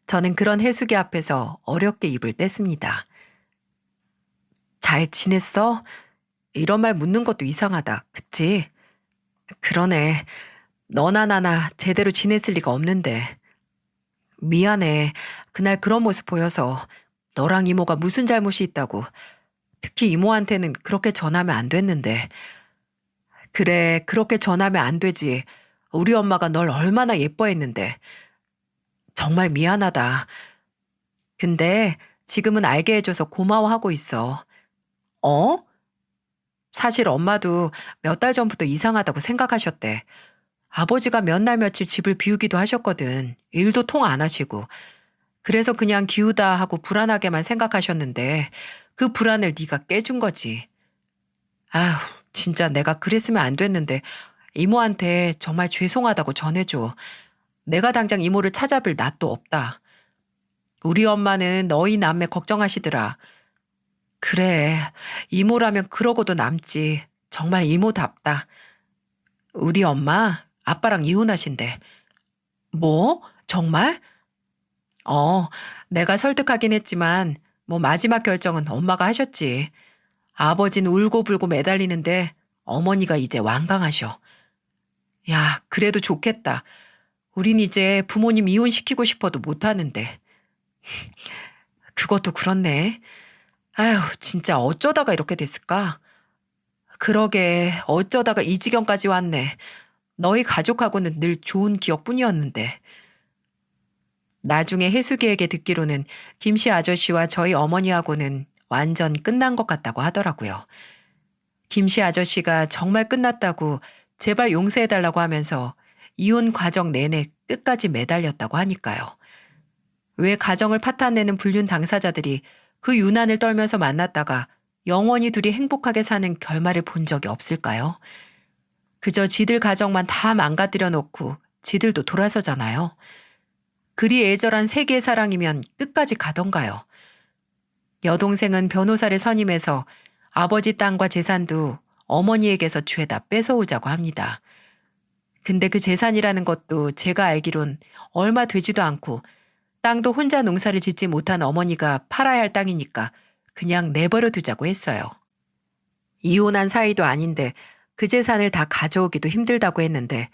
저는 그런 해숙이 앞에서 어렵게 입을 뗐습니다. 잘 지냈어? 이런 말 묻는 것도 이상하다. 그치? 그러네. 너나 나나 제대로 지냈을 리가 없는데. 미안해. 그날 그런 모습 보여서 너랑 이모가 무슨 잘못이 있다고. 특히 이모한테는 그렇게 전하면 안 됐는데. 그래, 그렇게 전하면 안 되지. 우리 엄마가 널 얼마나 예뻐했는데. 정말 미안하다. 근데 지금은 알게 해줘서 고마워하고 있어. 어? 사실 엄마도 몇 달 전부터 이상하다고 생각하셨대. 아버지가 몇 날 며칠 집을 비우기도 하셨거든. 일도 통 안 하시고. 그래서 그냥 기우다 하고 불안하게만 생각하셨는데 그 불안을 네가 깨준 거지. 아휴, 진짜 내가 그랬으면 안 됐는데 이모한테 정말 죄송하다고 전해줘. 내가 당장 이모를 찾아뵐 낯도 없다. 우리 엄마는 너희 남매 걱정하시더라. 그래, 이모라면 그러고도 남지. 정말 이모답다. 우리 엄마, 아빠랑 이혼하신대. 뭐? 정말? 어, 내가 설득하긴 했지만, 뭐 마지막 결정은 엄마가 하셨지. 아버지는 울고불고 매달리는데, 어머니가 이제 완강하셔. 야, 그래도 좋겠다. 우린 이제 부모님 이혼시키고 싶어도 못하는데. 그것도 그렇네. 아휴, 진짜 어쩌다가 이렇게 됐을까? 그러게, 어쩌다가 이 지경까지 왔네. 너희 가족하고는 늘 좋은 기억뿐이었는데. 나중에 혜숙이에게 듣기로는 김씨 아저씨와 저희 어머니하고는 완전 끝난 것 같다고 하더라고요. 김씨 아저씨가 정말 끝났다고 제발 용서해달라고 하면서 이혼 과정 내내 끝까지 매달렸다고 하니까요. 왜 가정을 파탄내는 불륜 당사자들이 그 유난을 떨면서 만났다가 영원히 둘이 행복하게 사는 결말을 본 적이 없을까요? 그저 지들 가정만 다 망가뜨려 놓고 지들도 돌아서잖아요. 그리 애절한 세계의 사랑이면 끝까지 가던가요. 여동생은 변호사를 선임해서 아버지 땅과 재산도 어머니에게서 죄다 뺏어오자고 합니다. 근데 그 재산이라는 것도 제가 알기론 얼마 되지도 않고 땅도 혼자 농사를 짓지 못한 어머니가 팔아야 할 땅이니까 그냥 내버려 두자고 했어요. 이혼한 사이도 아닌데 그 재산을 다 가져오기도 힘들다고 했는데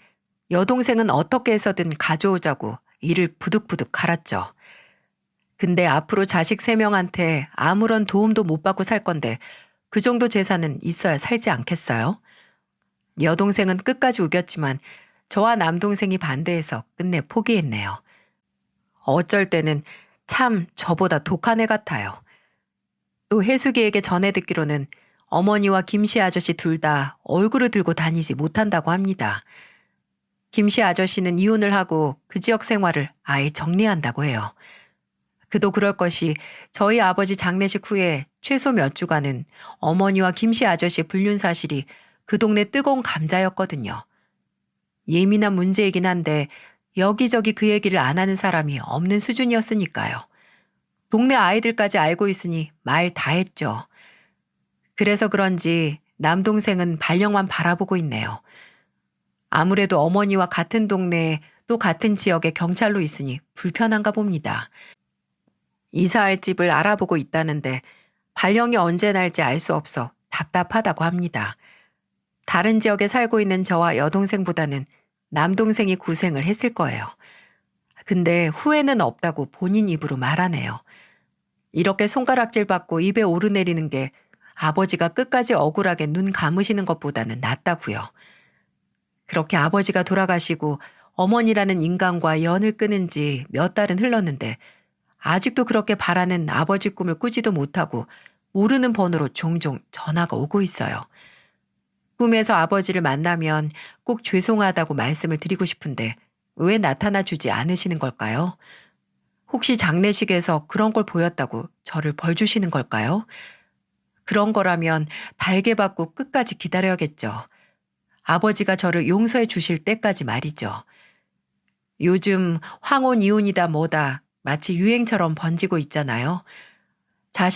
여동생은 어떻게 해서든 가져오자고 이를 부득부득 갈았죠. 근데 앞으로 자식 3명한테 아무런 도움도 못 받고 살 건데 그 정도 재산은 있어야 살지 않겠어요? 여동생은 끝까지 우겼지만 저와 남동생이 반대해서 끝내 포기했네요. 어쩔 때는 참 저보다 독한 애 같아요. 또 혜숙이에게 전해 듣기로는 어머니와 김씨 아저씨 둘 다 얼굴을 들고 다니지 못한다고 합니다. 김씨 아저씨는 이혼을 하고 그 지역 생활을 아예 정리한다고 해요. 그도 그럴 것이 저희 아버지 장례식 후에 최소 몇 주간은 어머니와 김씨 아저씨의 불륜 사실이 그 동네 뜨거운 감자였거든요. 예민한 문제이긴 한데 여기저기 그 얘기를 안 하는 사람이 없는 수준이었으니까요. 동네 아이들까지 알고 있으니 말 다 했죠. 그래서 그런지 남동생은 발령만 바라보고 있네요. 아무래도 어머니와 같은 동네에 또 같은 지역에 경찰로 있으니 불편한가 봅니다. 이사할 집을 알아보고 있다는데 발령이 언제 날지 알 수 없어 답답하다고 합니다. 다른 지역에 살고 있는 저와 여동생보다는 남동생이 고생을 했을 거예요. 근데 후회는 없다고 본인 입으로 말하네요. 이렇게 손가락질 받고 입에 오르내리는 게 아버지가 끝까지 억울하게 눈 감으시는 것보다는 낫다고요. 그렇게 아버지가 돌아가시고 어머니라는 인간과 연을 끊은 지 몇 달은 흘렀는데 아직도 그렇게 바라는 아버지 꿈을 꾸지도 못하고 모르는 번호로 종종 전화가 오고 있어요. 꿈에서 아버지를 만나면 꼭 죄송하다고 말씀을 드리고 싶은데 왜 나타나 주지 않으시는 걸까요? 혹시 장례식에서 그런 걸 보였다고 저를 벌 주시는 걸까요? 그런 거라면 달게 받고 끝까지 기다려야겠죠. 아버지가 저를 용서해 주실 때까지 말이죠. 요즘 황혼 이혼이다 뭐다 마치 유행처럼 번지고 있잖아요.